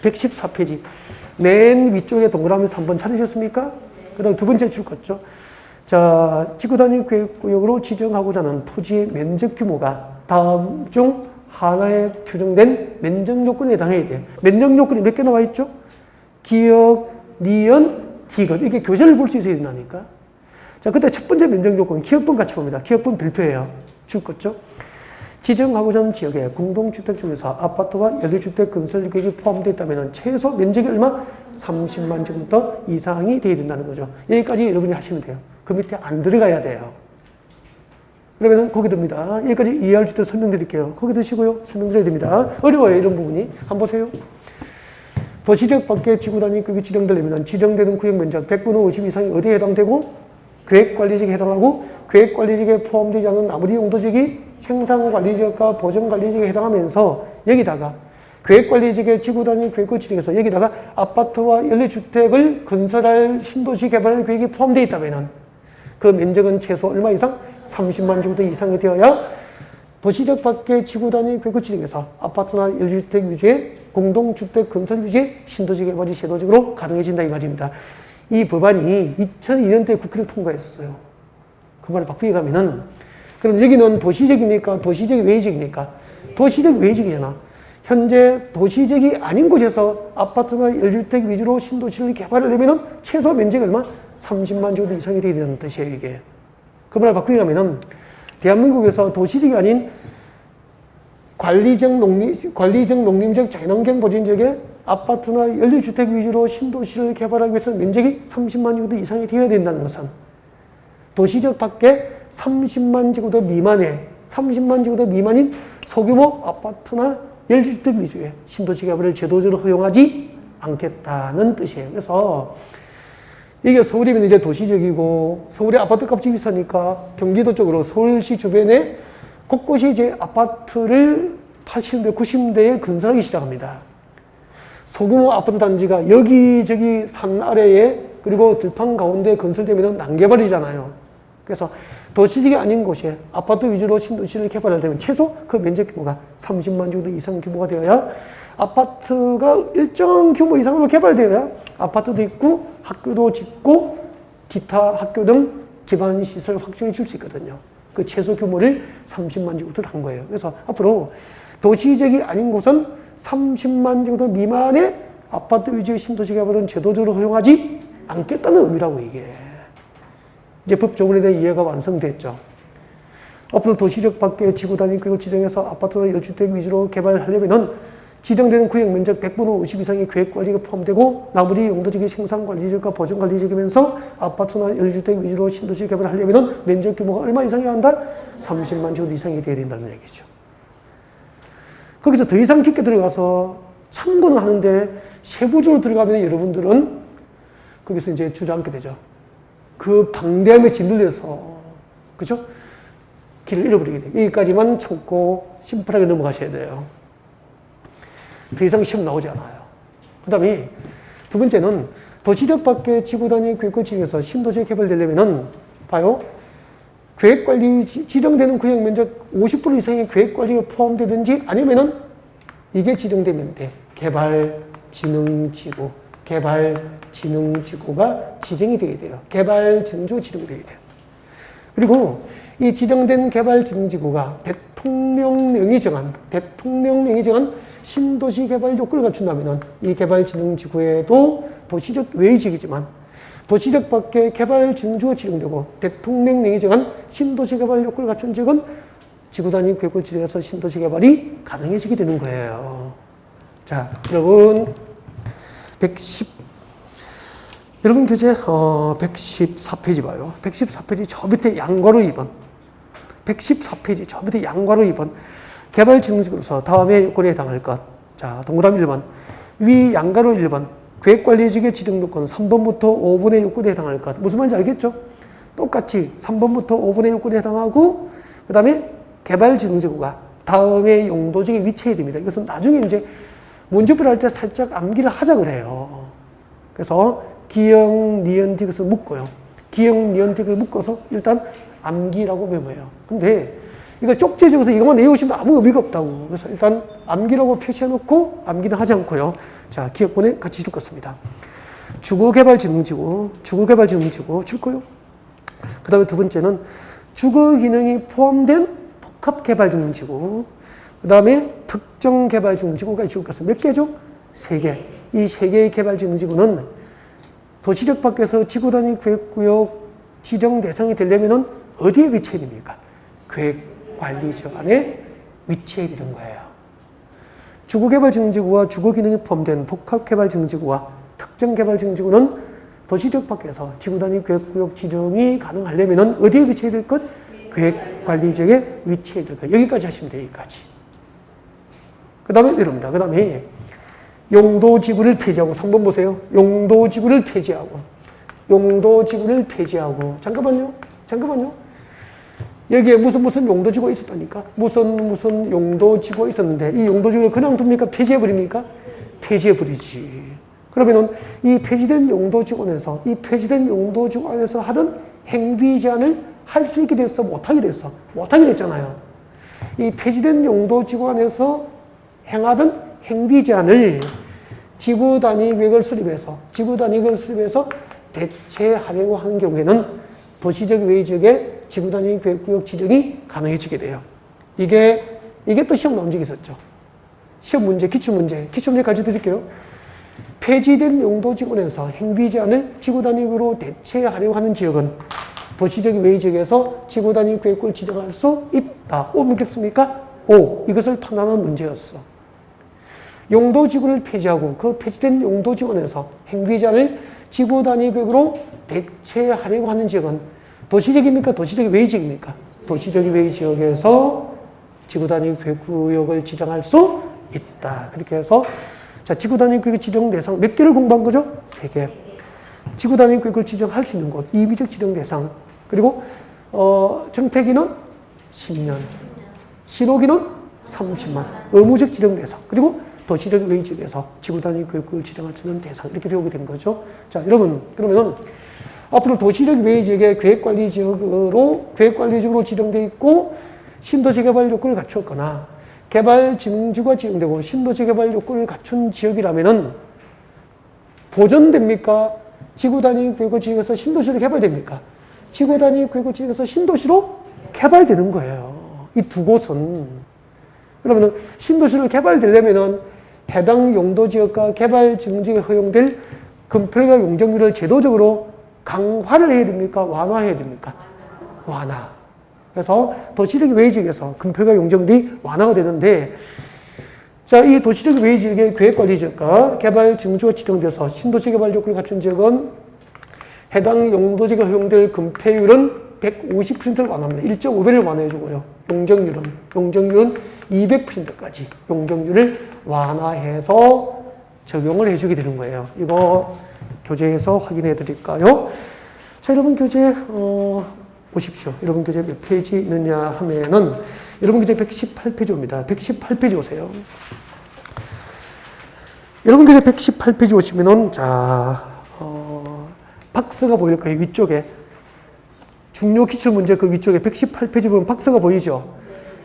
114페이지. 맨 위쪽에 동그라미 3번 찾으셨습니까? 그 다음 두 번째 줄 거죠. 자, 지구단위 계획구역으로 지정하고자 하는 토지의 면적 규모가 다음 중 하나에 규정된 면적 요건에 해당해야 돼요. 면적 요건이 몇 개 나와 있죠? 기역, 니은, 디귿. 이렇게 교재를 볼 수 있어야 된다니까. 자, 그때 첫 번째 면적 요건, 기역분 같이 봅니다. 기역분 별표예요. 줄 거죠? 지정하고자 하는 지역에 공동주택 중에서 아파트와 연립주택 건설 계획이 포함되어 있다면 최소 면적이 얼마? 30만 제곱미터 이상이 되어야 된다는 거죠. 여기까지 여러분이 하시면 돼요. 그 밑에 안 들어가야 돼요. 그러면 거기 듭니다. 여기까지 이해할 수 있도록 설명드릴게요. 거기 드시고요. 설명드려야 됩니다. 어려워요, 이런 부분이. 한번 보세요. 도시적 밖에 지구단위 구역이 지정되려면 지정되는 구역 면적 100분의 50 이상이 어디에 해당되고 계획관리지역에 해당하고 계획관리지역에 포함되지 않은 나머지 용도지역이 생산관리지역과 보전관리지역에 해당하면서 여기다가 계획관리지역의 지구단위 계획을 지정해서 여기다가 아파트와 연립주택을 건설할 신도시 개발 계획이 포함되어 있다면 그 면적은 최소 얼마 이상? 30만 제곱미터 이상이 되어야 도시적 밖의 지구단위 계획을 지정해서 아파트나 연립주택 위주의 공동주택 건설 위주의 신도시 개발이 제도적으로 가능해진다 이 말입니다. 이 법안이 2002년도에 국회를 통과했어요. 그 말을 바꾸게 가면은 그럼 여기는 도시적입니까? 도시적 외지역입니까? 도시적 외지역이잖아. 현재 도시적이 아닌 곳에서 아파트나 연립주택 위주로 신도시를 개발하려면은 최소 면적이 얼마? 30만 제곱 이상이 되어야 되는 뜻이에요, 이게. 그 말을 바꾸게 가면은 대한민국에서 도시적이 아닌 관리적 농림적 자연환경 보전지역에 아파트나 연립주택 위주로 신도시를 개발하기 위해서 면적이 30만 제곱미터 이상이 되어야 된다는 것은 도시적 밖에 30만 제곱미터 미만의 30만 제곱미터 미만인 소규모 아파트나 연립주택 위주의 신도시 개발을 제도적으로 허용하지 않겠다는 뜻이에요. 그래서 이게 서울이면 이제 도시적이고 서울의 아파트 값이 비싸니까 경기도 쪽으로 서울시 주변에 곳곳이 이제 아파트를 80년대, 90년대에 건설하기 시작합니다. 소규모 아파트 단지가 여기저기 산 아래에 그리고 들판 가운데 건설되면 난개발이잖아요. 그래서 도시적이 아닌 곳에 아파트 위주로 신도시를 개발하려면 최소 그 면적 규모가 30만 정도 이상 규모가 되어야 아파트가 일정 규모 이상으로 개발되어야 아파트도 있고 학교도 짓고 기타 학교 등 기반 시설 확충해 줄 수 있거든요. 그 최소 규모를 30만 정도를 한 거예요. 그래서 앞으로 도시적이 아닌 곳은 30만 정도 미만의 아파트 위주의 신도시 개발은 제도적으로 허용하지 않겠다는 의미라고 이게. 이제 법조문에 대한 이해가 완성됐죠. 앞으로 도시적 밖의 지구 단위 구역을 지정해서 아파트나 1주택 위주로 개발하려면은 지정되는 구역 면적 100분의 50 이상의 계획관리가 포함되고 나머지 용도적인 생산관리적과 보존관리적이면서 아파트나 1주택 위주로 신도시 개발하려면은 면적 규모가 얼마 이상이어야 한다? 30만 정도 이상이 돼야 된다는 얘기죠. 거기서 더 이상 깊게 들어가서 참고는 하는데 세부적으로 들어가면 여러분들은 거기서 이제 주저앉게 되죠. 그 방대함에 짓눌려서, 그죠? 길을 잃어버리게 돼요. 여기까지만 참고 심플하게 넘어가셔야 돼요. 더 이상 시험 나오지 않아요. 그 다음에 두 번째는 도시적 밖의 지구 단위 구역을 지정해서 신도시에 개발되려면은, 봐요. 계획관리, 지정되는 구역 면적 50% 이상의 계획관리가 포함되든지 아니면은 이게 지정되면 돼. 개발진흥지구. 개발진흥지구가 지정이 되어야 돼요. 개발진흥지구 지정되어야 돼요. 그리고 이 지정된 개발진흥지구가 대통령령이 정한 신도시 개발 요건을 갖춘다면 이 개발진흥지구에도 도시적 외지역이지만 도시적 밖에 개발진흥지구가 지정되고 대통령령이 정한 신도시 개발 요건을 갖춘 지역은 지구 단위 구역을 지정해서 신도시 개발이 가능해지게 되는 거예요. 자, 여러분 여러분 교재 114페이지 봐요. 114페이지 저 밑에 양괄호 2번. 114페이지 저 밑에 양괄호 2번. 개발진흥지구로서 다음의 요건에 해당할 것. 자, 동그라미 1번. 위 양괄호 1번. 계획관리지구의 지정 요건 3번부터 5번의 요건에 해당할 것. 무슨 말인지 알겠죠? 똑같이 3번부터 5번의 요건에 해당하고 그 다음에 개발진흥지구가 다음에 용도적에 위치해야 됩니다. 이것은 나중에 이제 문제풀이 할 때 살짝 암기를 하자 그래요. 그래서 기역, 니은, 디귿을 묶고요. 기역, 니은, 디귿을 묶어서 일단 암기라고 메모해요. 근데 이거 쪽지에 적어서 이것만 외우시면 아무 의미가 없다고. 그래서 일단 암기라고 표시해놓고 암기는 하지 않고요. 자, 기억본에 같이 줄 것입니다. 주거개발진흥지구 줄 거요. 그 다음에 두 번째는 주거기능이 포함된 복합개발진흥지구. 그 다음에 특정개발진흥지구가 줄 것입니다. 몇 개죠? 3개. 이 3개의 개발진흥지구는 도시적 밖에서 지구단위 계획구역 지정 대상이 되려면 어디에 위치해야 됩니까? 계획관리지역 안에 위치해야 되는 거예요. 주거개발진흥지구와 주거기능이 포함된 복합개발진흥지구와 특정개발진흥지구는 도시적 밖에서 지구단위 계획구역 지정이 가능하려면 어디에 위치해야 될 것? 계획관리지역에 위치해야 될 것. 여기까지 하시면 돼요. 여기까지. 그 다음에 이럽니다. 그 다음에 용도지구를 폐지하고 3번 보세요. 용도지구를 폐지하고 잠깐만요. 여기에 무슨 용도지구가 있었다니까? 무슨 용도지구가 있었는데 이 용도지구를 그냥 둡니까? 폐지해버립니까? 폐지해버리지. 그러면은 이 폐지된 용도지구 안에서 하던 행위 제한을 할 수 있게 됐어? 못하게 됐어? 못하게 됐잖아요. 이 폐지된 용도지구 안에서 행하던 행위 제한을 지구 단위 계획을 수립해서 대체하려고 하는 경우에는 도시적 외지역의 지구 단위 계획구역 지정이 가능해지게 돼요. 이게 또 시험 나온 적이 있었죠. 시험 문제, 기출문제 가르쳐 드릴게요. 폐지된 용도지구에서 행위 제한을 지구 단위로 대체하려고 하는 지역은 도시적 외지역에서 지구 단위 계획구역을 지정할 수 있다. O 묻겠습니까? O. 이것을 판단하는 문제였어. 용도지구를 폐지하고 그 폐지된 용도지구에서 행위 제한을 지구 단위 계획으로 대체하려고 하는 지역은 도시적입니까? 도시적 외지역입니까? 도시적 외지역에서 지구 단위 계획구역을 지정할 수 있다. 그렇게 해서 자, 지구 단위 계획 지정 대상 몇 개를 공부한 거죠? 3개. 지구 단위 계획을 지정할 수 있는 곳, 임의적 지정 대상. 그리고 정택기는 10년, 실효기는 30만, 의무적 지정 대상. 그리고 도시적 외지역에서 지구 단위 계획구역을 지정할 수 있는 대상. 이렇게 배우게 된 거죠. 자, 여러분, 그러면은 앞으로 도시적 외지역의 계획관리지역으로 지정되어 있고 신도시 개발 요건을 갖췄거나 개발진흥지구가 지정되고 신도시 개발 요건을 갖춘 지역이라면은 보존됩니까? 지구단위 계획을 지정해서 신도시로 개발됩니까? 지구단위 계획을 지정해서 신도시로 개발되는 거예요. 이 두 곳은. 그러면은 신도시로 개발되려면은 해당 용도지역과 개발진흥지역에 허용될 금표가 용적률을 제도적으로 강화를 해야 됩니까? 완화해야 됩니까? 완화. 그래서 도시적 외지역에서 금표가 용적률이 완화가 되는데, 자, 이 도시적 외지역의 계획관리지역과 개발진흥지구가 지정돼서 신도시 개발 요건을 갖춘 지역은 해당 용도지역에 허용될 금폐율은 150%를 완화합니다. 1.5배를 완화해주고요. 용적률은 200%까지 용적률을 완화해서 적용을 해주게 되는 거예요. 이거 교재에서 확인해 드릴까요? 자, 여러분 교재 보십시오. 여러분 교재 몇 페이지 있느냐 하면은 여러분 교재 118페이지 옵니다. 118페이지 오세요. 여러분 교재 118페이지 오시면은 자, 박스가 보일 거예요. 위쪽에. 중요 기출문제 그 위쪽에 118페이지 보면 박스가 보이죠?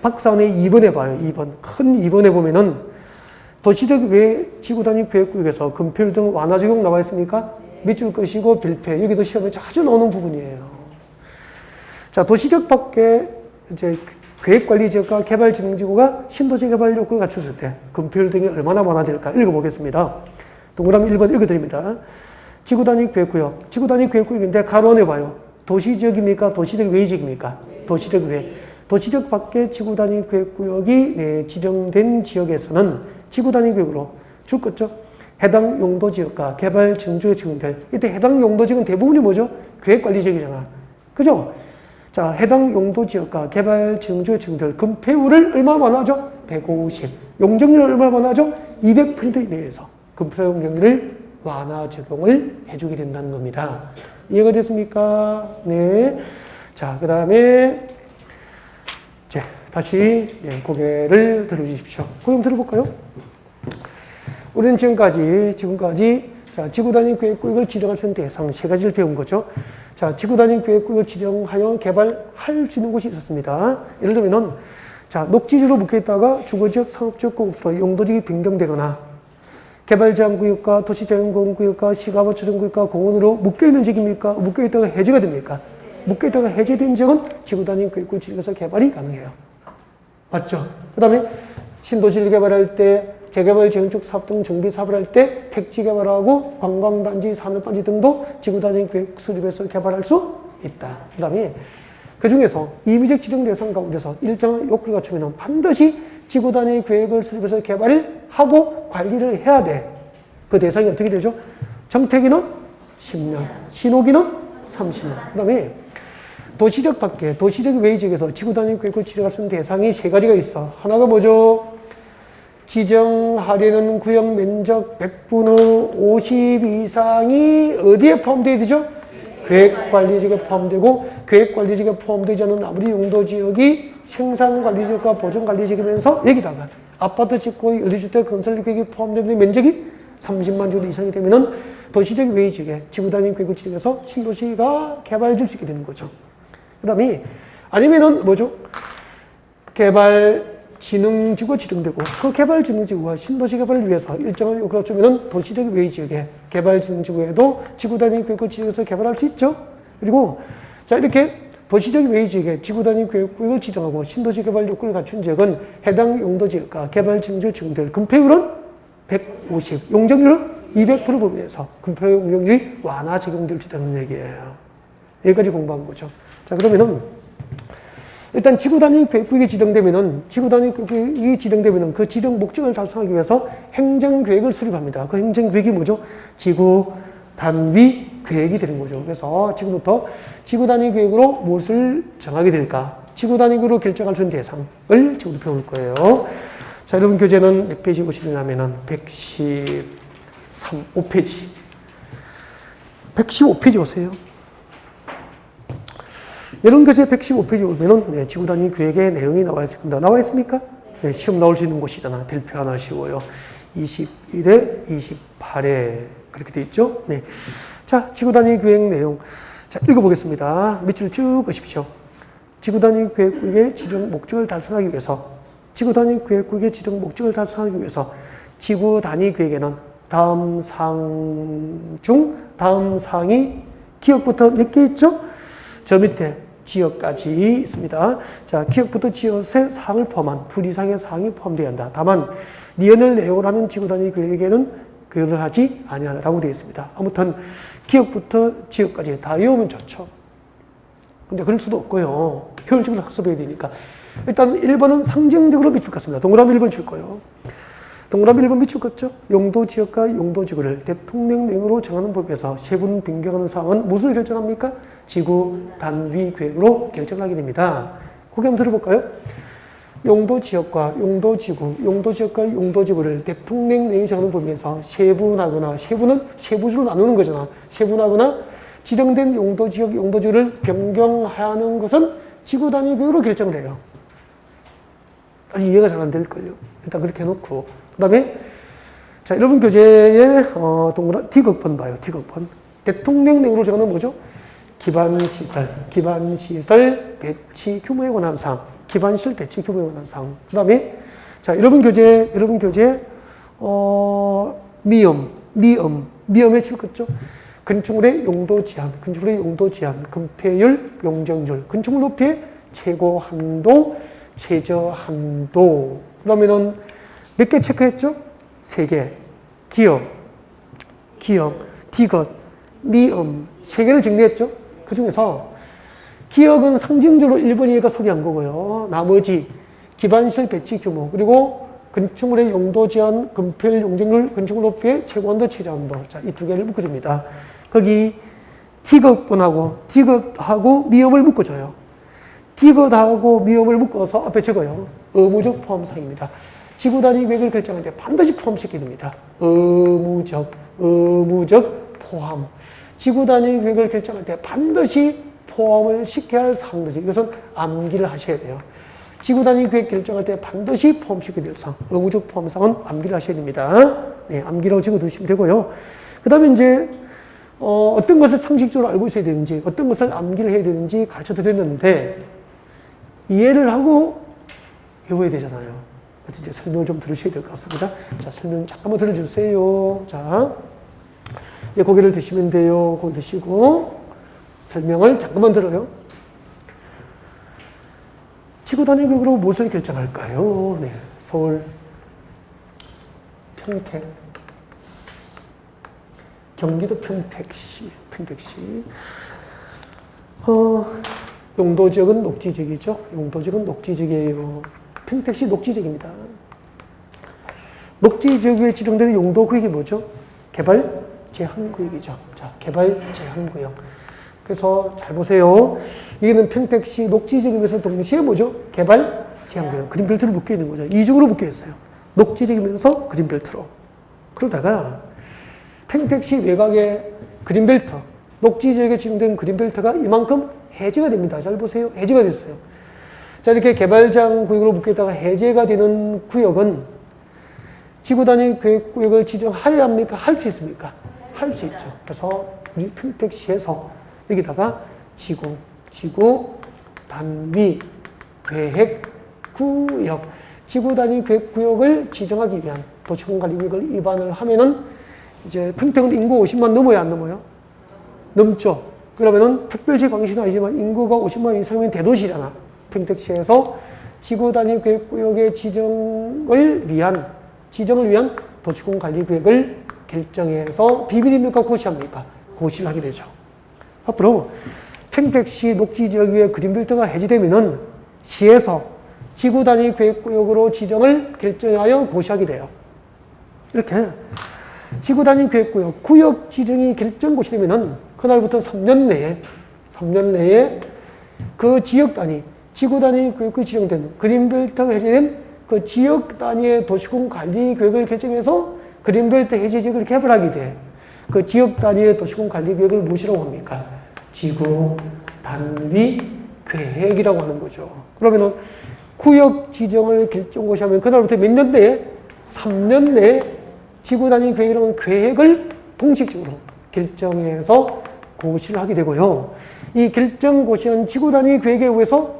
박스 안에 2번에 봐요. 2번. 큰 2번에 보면은 도시적 외 지구단위 계획구역에서 금표율 등 완화 적용 나와 있습니까? 밑줄 것이고 빌폐. 여기도 시험에 자주 나오는 부분이에요. 자, 도시적 밖에 이제 계획관리지역과 개발진흥지구가 신도시 개발 요건을 갖췄을 때 금표율 등이 얼마나 완화될까 읽어보겠습니다. 동그라미 1번 읽어드립니다. 지구단위 계획구역. 지구단위 계획구역인데 가로 안에 봐요. 도시지역입니까? 도시적 외지역입니까? 도시적 외. 도시적 밖에 지구단위 계획구역이 지정된 지역에서는 지구단위 계획으로 줄 것죠. 해당 용도지역과 개발진흥지역에 지정될. 이때 해당 용도지역은 대부분이 뭐죠? 계획관리지역이잖아. 그죠? 자, 해당 용도지역과 개발진흥지역에 지정될 금폐율을 얼마 완화하죠? 150. 용적률을 얼마 완화하죠? 200% 이내에서 금표 용적률을 완화 적용을 해주게 된다는 겁니다. 이해가 됐습니까? 네. 자, 그 다음에 이제 다시 고개를 들어주십시오. 고개 한번 들어볼까요? 우리는 지금까지 자, 지구단위 계획구역을 지정할 수 있는 대상 세 가지를 배운 거죠. 자, 지구단위 계획구역을 지정하여 개발할 수 있는 곳이 있었습니다. 예를 들면은 자, 녹지지로 묶여있다가 주거지역, 상업지역, 공업지로 용도지역이 변경되거나 개발제한구역과 도시자연공원구역과 시가버처정구역과 공원으로 묶여있는 지역입니까? 묶여있다가 해제가 됩니까? 묶여있다가 해제된 지역은 지구단위 계획구역을 지정해서 개발이 가능해요. 맞죠? 그 다음에 신도시를 개발할 때 재개발, 재건축 사업 등 정비 사업을 할 때 택지 개발하고 관광단지, 산업단지 등도 지구단위 계획 수립해서 개발할 수 있다. 그 다음에 그 중에서 임의적 지정 대상 가운데서 일정한 요건을 갖추면 반드시 지구단위 계획을 수립해서 개발을 하고 관리를 해야 돼. 그 대상이 어떻게 되죠? 정택기는 10년, 신호기는 30년. 그 다음에 도시적 밖에, 도시적 외지역에서 지구단위 계획을 지정할 수 있는 대상이 세 가지가 있어. 하나가 뭐죠? 지정하려는 구역 면적 100분의 50 이상이 어디에 포함되어야 되죠? 계획관리지역에 포함되고 계획관리지역에 포함되지 않은 아무리 용도지역이 생산관리지역과 보존관리지역이면서 여기다가 아파트 짓고 연립주택 건설 계획이 포함되는 면적이 30만 제곱 이상이 되면은 도시적 외지역에 지구단위 계획을 지정해서 신도시가 개발될 수 있게 되는 거죠. 그 다음에 아니면은 뭐죠? 개발진흥지구가 지정되고 그 개발진흥지구가 신도시 개발을 위해서 일정한 요구를 갖추면은 도시적 외지역에 개발진흥지구에도 지구단위 계획을 지정해서 개발할 수 있죠. 그리고 자, 이렇게 도시적 외지역에 지구단위 계획구역을 지정하고 신도시 개발 요건을 갖춘 지역은 해당 용도지역과 개발진흥지역에 지정될 금폐율은 150, 용적률은 200%를 범위해서 금표 용적률이 완화 적용될 수 있다는 얘기예요. 여기까지 공부한 거죠. 자, 그러면은 일단 지구단위 계획구역이 지정되면은 그 지정 목적을 달성하기 위해서 행정계획을 수립합니다. 그 행정계획이 뭐죠? 지구단위 계획이 되는 거죠. 그래서 지금부터 지구단위 계획으로 무엇을 정하게 될까? 지구단위 계획으로 결정할 수 있는 대상을 지금부터 배울 거예요. 자, 여러분 교재는 몇 페이지 보시려면은 115페이지. 115페이지 오세요. 여러분 교재 115페이지 오면은 지구단위 계획의 내용이 나와 있습니다. 나와 있습니까? 네, 시험 나올 수 있는 곳이잖아. 별표 하나 씌워요. 21에 28에 그렇게 돼 있죠? 네. 자, 지구단위 계획 내용. 자, 읽어보겠습니다. 밑줄 쭉 그십시오. 지구단위 계획구역의 지정 목적을 달성하기 위해서 지구단위 계획구역의 지정 목적을 달성하기 위해서 지구단위 계획에는 다음 사항 중 다음 사항이 기억부터 몇 개 있죠? 저 밑에 지역까지 있습니다. 자, 기억부터 지역의 사항을 포함한 둘 이상의 사항이 포함되어야 한다. 다만 니은을 내용을 하는 지구단위 계획에는 그를 하지 아니하라고 되어 있습니다. 아무튼 기억부터 지역까지 다 외우면 좋죠. 근데 그럴 수도 없고요. 효율적으로 학습해야 되니까. 일단 1번은 상징적으로 밑줄 긋습니다. 동그라미 1번 칠 거예요. 동그라미 1번 밑줄 긋죠? 용도 지역과 용도 지구를 대통령령으로 정하는 법에서 세분 변경하는 사항은 무엇을 결정합니까? 지구 단위 계획으로 결정하게 됩니다. 거기 한번 들어볼까요? 용도 지역과 용도 지구, 용도 지역과 용도 지구를 대통령령이 정하는 법에서 세분하거나 세분은 세부주로 나누는 거잖아. 세분하거나 지정된 용도 지역, 용도 지구를 변경하는 것은 지구 단위 계획으로 결정을 해요. 아직 이해가 잘 안 될걸요. 일단 그렇게 해놓고. 그 다음에, 자, 여러분 교재에, D극번 봐요. D극번. 대통령령으로 정하는 뭐죠? 기반시설 배치 규모에 관한 사항. 기반시설 배치 규모에 관한 사항. 그 다음에, 자, 여러분 교재, 미음에 출겠죠? 건축물의 용도 제한, 건폐율, 용적률, 건축물 높이의 최고 한도, 최저 한도. 그러면은 몇 개 체크했죠? 3개. 기억, 디귿, 미음, 3개를 정리했죠? 그 중에서 기억은 상징적으로 1번이니까 소개한 거고요. 나머지 기반시설 배치 규모, 그리고 건축물의 용도 제한, 건폐율, 용적률, 건축물 높이의 최고 한도, 최저 한도. 자, 이 2개를 묶어줍니다. 거기 디귿하고 미음을 묶어줘요. 디귿하고 미음을 묶어서 앞에 적어요. 의무적 포함사항입니다. 지구 단위 계획을 결정할 때 반드시 포함시켜야 됩니다. 의무적 포함. 지구 단위 계획을 결정할 때 반드시 포함을 시켜야 할 사항들이죠. 이것은 암기를 하셔야 돼요. 지구 단위 계획 결정할 때 반드시 포함시켜야 될 사항. 의무적 포함사항은 암기를 하셔야 됩니다. 네, 암기라고 적어두시면 되고요. 그 다음에 이제 어떤 것을 상식적으로 알고 있어야 되는지, 어떤 것을 암기를 해야 되는지 가르쳐 드렸는데, 이해를 하고 외워야 되잖아요. 그래서 이제 설명을 좀 들으셔야 될 것 같습니다. 자, 설명 잠깐만 들어주세요. 자, 이제 고개를 드시면 돼요. 고개 드시고, 설명을 잠깐만 들어요. 지구 단위 계획으로 무엇을 결정할까요? 네, 서울, 평택, 경기도 평택시. 용도 지역은 녹지지역이죠. 용도 지역은 녹지지역이에요. 평택시 녹지지역입니다. 녹지지역에 지정되는 용도 구역이 뭐죠? 개발 제한 구역이죠. 자, 개발 제한 구역. 그래서 잘 보세요. 여기는 평택시 녹지지역이면서 동시에 뭐죠? 개발 제한 구역. 그린벨트로 묶여 있는 거죠. 이중으로 묶여 있어요. 녹지지역이면서 그린벨트로. 그러다가 평택시 외곽의 그린벨트, 녹지지역에 지정된 그린벨트가 이만큼 해제가 됩니다. 잘 보세요. 해제가 됐어요. 자, 이렇게 개발장 구역으로 묶여있다가 해제가 되는 구역은 지구 단위 계획구역을 지정해야 합니까? 할 수 있습니까? 할 수 있죠. 그래서 우리 평택시에서 여기다가 지구 단위 계획구역, 지구 단위 계획구역을 지정하기 위한 도시공간구역을 위반을 하면은 이제 평택은 인구 50만 넘어야 안 넘어요? 넘죠. 그러면은 특별시 광시는 아니지만 인구가 50만 이상이면 대도시잖아. 평택시에서 지구 단위 계획구역의 지정을 위한 도시공간관리계획을 결정해서 비밀입니까? 고시합니까? 고시를 하게 되죠. 앞으로 평택시 녹지지역 위에 그린벨트가 해제되면은 시에서 지구 단위 계획구역으로 지정을 결정하여 고시하게 돼요. 이렇게 지구 단위 계획구역, 구역 지정이 결정 고시되면은 그날부터 3년 내에 그 지역 단위, 지구 단위 계획구역이 지정된 그린벨트가 해제된 그 지역 단위의 도시공 관리 계획을 결정해서 그린벨트 해제 지역을 개발하게 돼. 그 지역 단위의 도시공 관리 계획을 무엇이라고 합니까? 지구 단위 계획이라고 하는 거죠. 그러면은 구역 지정을 결정 고시하면 그날부터 몇 년 내에? 3년 내에 지구 단위 계획이라는 계획을 공식적으로 결정해서 고시를 하게 되고요. 이 결정 고시한 지구 단위 계획에 의해서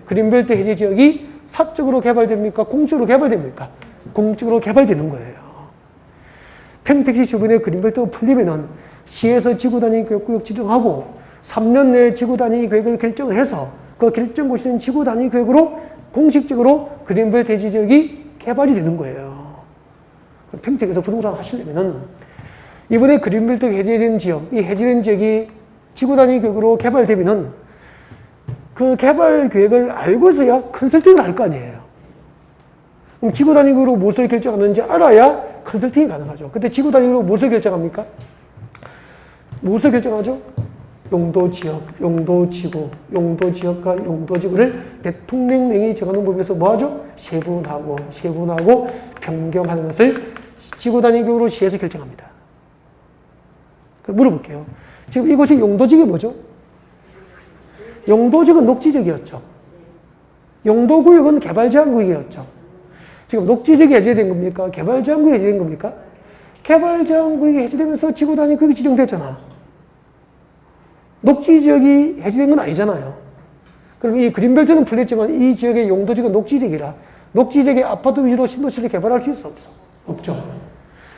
그린벨트 해제 지역이 사적으로 개발됩니까? 공적으로 개발됩니까? 공적으로 개발되는 거예요. 평택시 주변에 그린벨트가 풀리면은 시에서 지구 단위 계획구역 지정하고 3년 내에 지구 단위 계획을 결정을 해서 그 결정 고시된 지구 단위 계획으로 공식적으로 그린벨트 해제 지역이 개발이 되는 거예요. 평택에서 부동산 하시려면은 이번에 그린벨트 해제된 지역, 이 해제된 지역이 지구 단위 계획으로 개발되면은 그 개발 계획을 알고서야 컨설팅을 할 거 아니에요. 그럼 지구 단위 계획으로 무엇을 결정하는지 알아야 컨설팅이 가능하죠. 근데 지구 단위 계획으로 무엇을 결정합니까? 무엇을 결정하죠? 용도 지역, 용도 지구, 용도 지역과 용도 지구를 대통령령이 정하는 법에서 뭐 하죠? 세분하고 변경하는 것을 지구 단위 계획으로 시에서 결정합니다. 그럼 물어볼게요. 지금 이곳이 용도지역이 뭐죠? 용도지역은 녹지지역이었죠. 용도구역은 개발제한구역이었죠. 지금 녹지지역이 해제된 겁니까? 개발제한구역이 해제된 겁니까? 개발제한구역이 해제되면서 지구 단위 구역이 지정됐잖아. 녹지지역이 해제된 건 아니잖아요. 그럼 이 그린벨트는 풀렸지만 이 지역의 용도지역은 녹지지역이라 녹지지역의 아파트 위주로 신도시를 개발할 수 있어 없어? 없죠.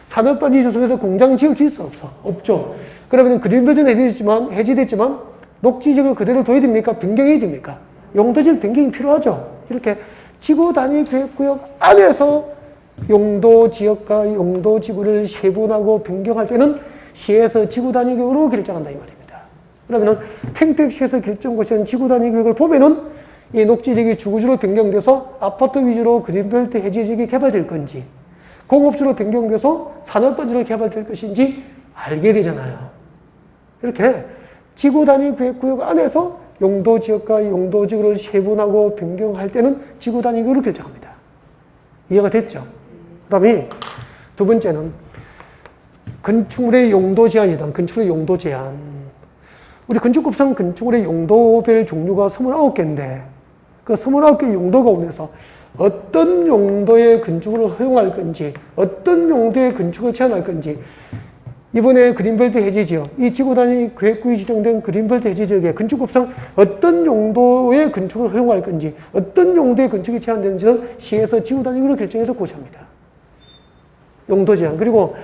산업단지 조성해서 공장 지을 수 있어 없어? 없죠. 그러면 그린벨트는 해제됐지만 녹지지역을 그대로 둬야 됩니까? 변경해야 됩니까? 용도지역 변경이 필요하죠. 이렇게 지구 단위 계획구역 안에서 용도지역과 용도지구를 세분하고 변경할 때는 시에서 지구 단위 계획으로 결정한다 이 말입니다. 그러면 평택시에서 결정 고시한 지구 단위 계획을 보면은 이 녹지지역이 주거지로 변경돼서 아파트 위주로 그린벨트 해제 지역이 개발될 건지 공업지로 변경돼서 산업단지로 개발될 것인지 알게 되잖아요. 이렇게 지구 단위 계획구역 안에서 용도지역과 용도지구를 세분하고 변경할 때는 지구 단위 계획으로 결정합니다. 이해가 됐죠? 그 다음에 두 번째는 건축물의 용도 제한이다. 건축물의 용도 제한. 우리 건축법상 건축물의 용도별 종류가 29개인데 그 29개의 용도 가운데서 어떤 용도의 건축을 허용할 건지 어떤 용도의 건축을 제한할 건지 이번에 그린벨트 해제 지역, 이 지구 단위 계획구역이 지정된 그린벨트 해제 지역에 건축법상 어떤 용도의 건축을 허용할 건지 어떤 용도의 건축이 제한되는지는 시에서 지구 단위로 결정해서 고시합니다. 용도 제한. 그리고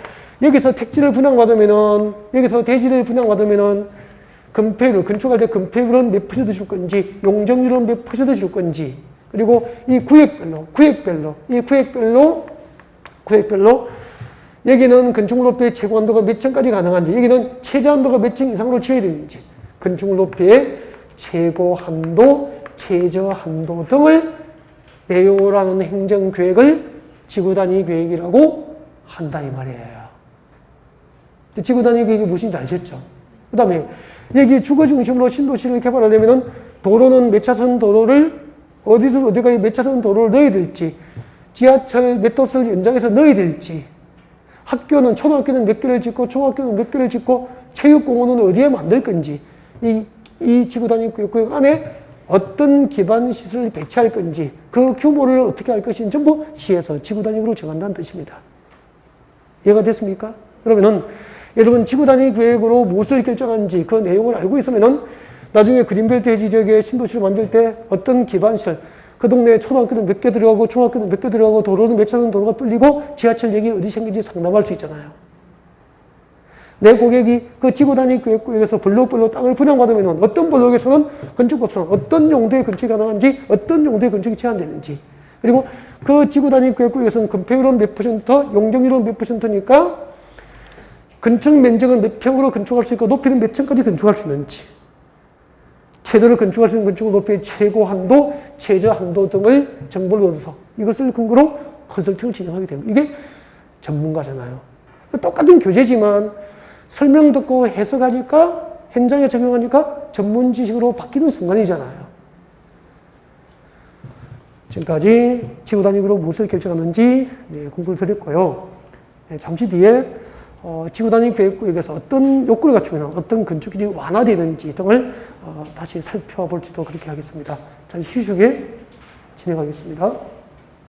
여기서 택지를 분양받으면은 여기서 대지를 분양받으면은 건폐율, 건축할 때 건폐율은 몇 퍼센트 줄 건지 용적률은 몇 퍼센트 줄 건지 그리고 이 구역별로 여기는 건축물 높이의 최고 한도가 몇 층까지 가능한지 여기는 최저 한도가 몇 층 이상으로 지어야 되는지 건축물 높이의 최고 한도, 최저 한도 등을 내용으로 하는 행정계획을 지구 단위 계획이라고 한다 이 말이에요. 지구 단위 계획이 무엇인지 아셨죠? 그 다음에 여기 주거 중심으로 신도시를 개발하려면 도로는 몇 차선 도로를 어디서 어디까지 몇 차선 도로를 넣어야 될지 지하철 몇 도선을 연장해서 넣어야 될지 학교는 초등학교는 몇 개를 짓고 중학교는 몇 개를 짓고 체육공원은 어디에 만들 건지 이 지구 단위 구역 안에 어떤 기반 시설을 배치할 건지 그 규모를 어떻게 할 것인지 전부 시에서 지구 단위로 정한다는 뜻입니다. 이해가 됐습니까? 그러면은 여러분 지구 단위 계획으로 무엇을 결정하는지 그 내용을 알고 있으면은 나중에 그린벨트 해제 지역에 신도시를 만들 때 어떤 기반시설 그 동네에 초등학교는 몇 개 들어가고 중학교는 몇 개 들어가고 도로는 몇 차선 도로가 뚫리고 지하철역이 어디 생긴지 상담할 수 있잖아요. 내 고객이 그 지구 단위 계획구역에서 블록별로 땅을 분양받으면 어떤 블록에서는 건축법상 어떤 용도의 건축이 가능한지 어떤 용도의 건축이 제한되는지 그리고 그 지구 단위 계획구역에서는 건폐율은 몇 퍼센트, 용적률은 몇 퍼센트니까 건축 면적은 몇 평으로 건축할 수 있고 높이는 몇 층까지 건축할 수 있는지 최대로 건축할 수 있는 건축물 높이의 최고 한도, 최저 한도 등을 정보를 얻어서 이것을 근거로 컨설팅을 진행하게 됩니다. 이게 전문가잖아요. 똑같은 교재지만 설명 듣고 해석하니까 현장에 적용하니까 전문 지식으로 바뀌는 순간이잖아요. 지금까지 지구 단위로 무엇을 결정하는지 공부를 드렸고요. 잠시 뒤에 지구 단위 계획구역에서 어떤 요건을 갖추면 어떤 건축이 완화되는지 등을 다시 살펴볼지도 그렇게 하겠습니다. 잠시 휴식에 진행하겠습니다.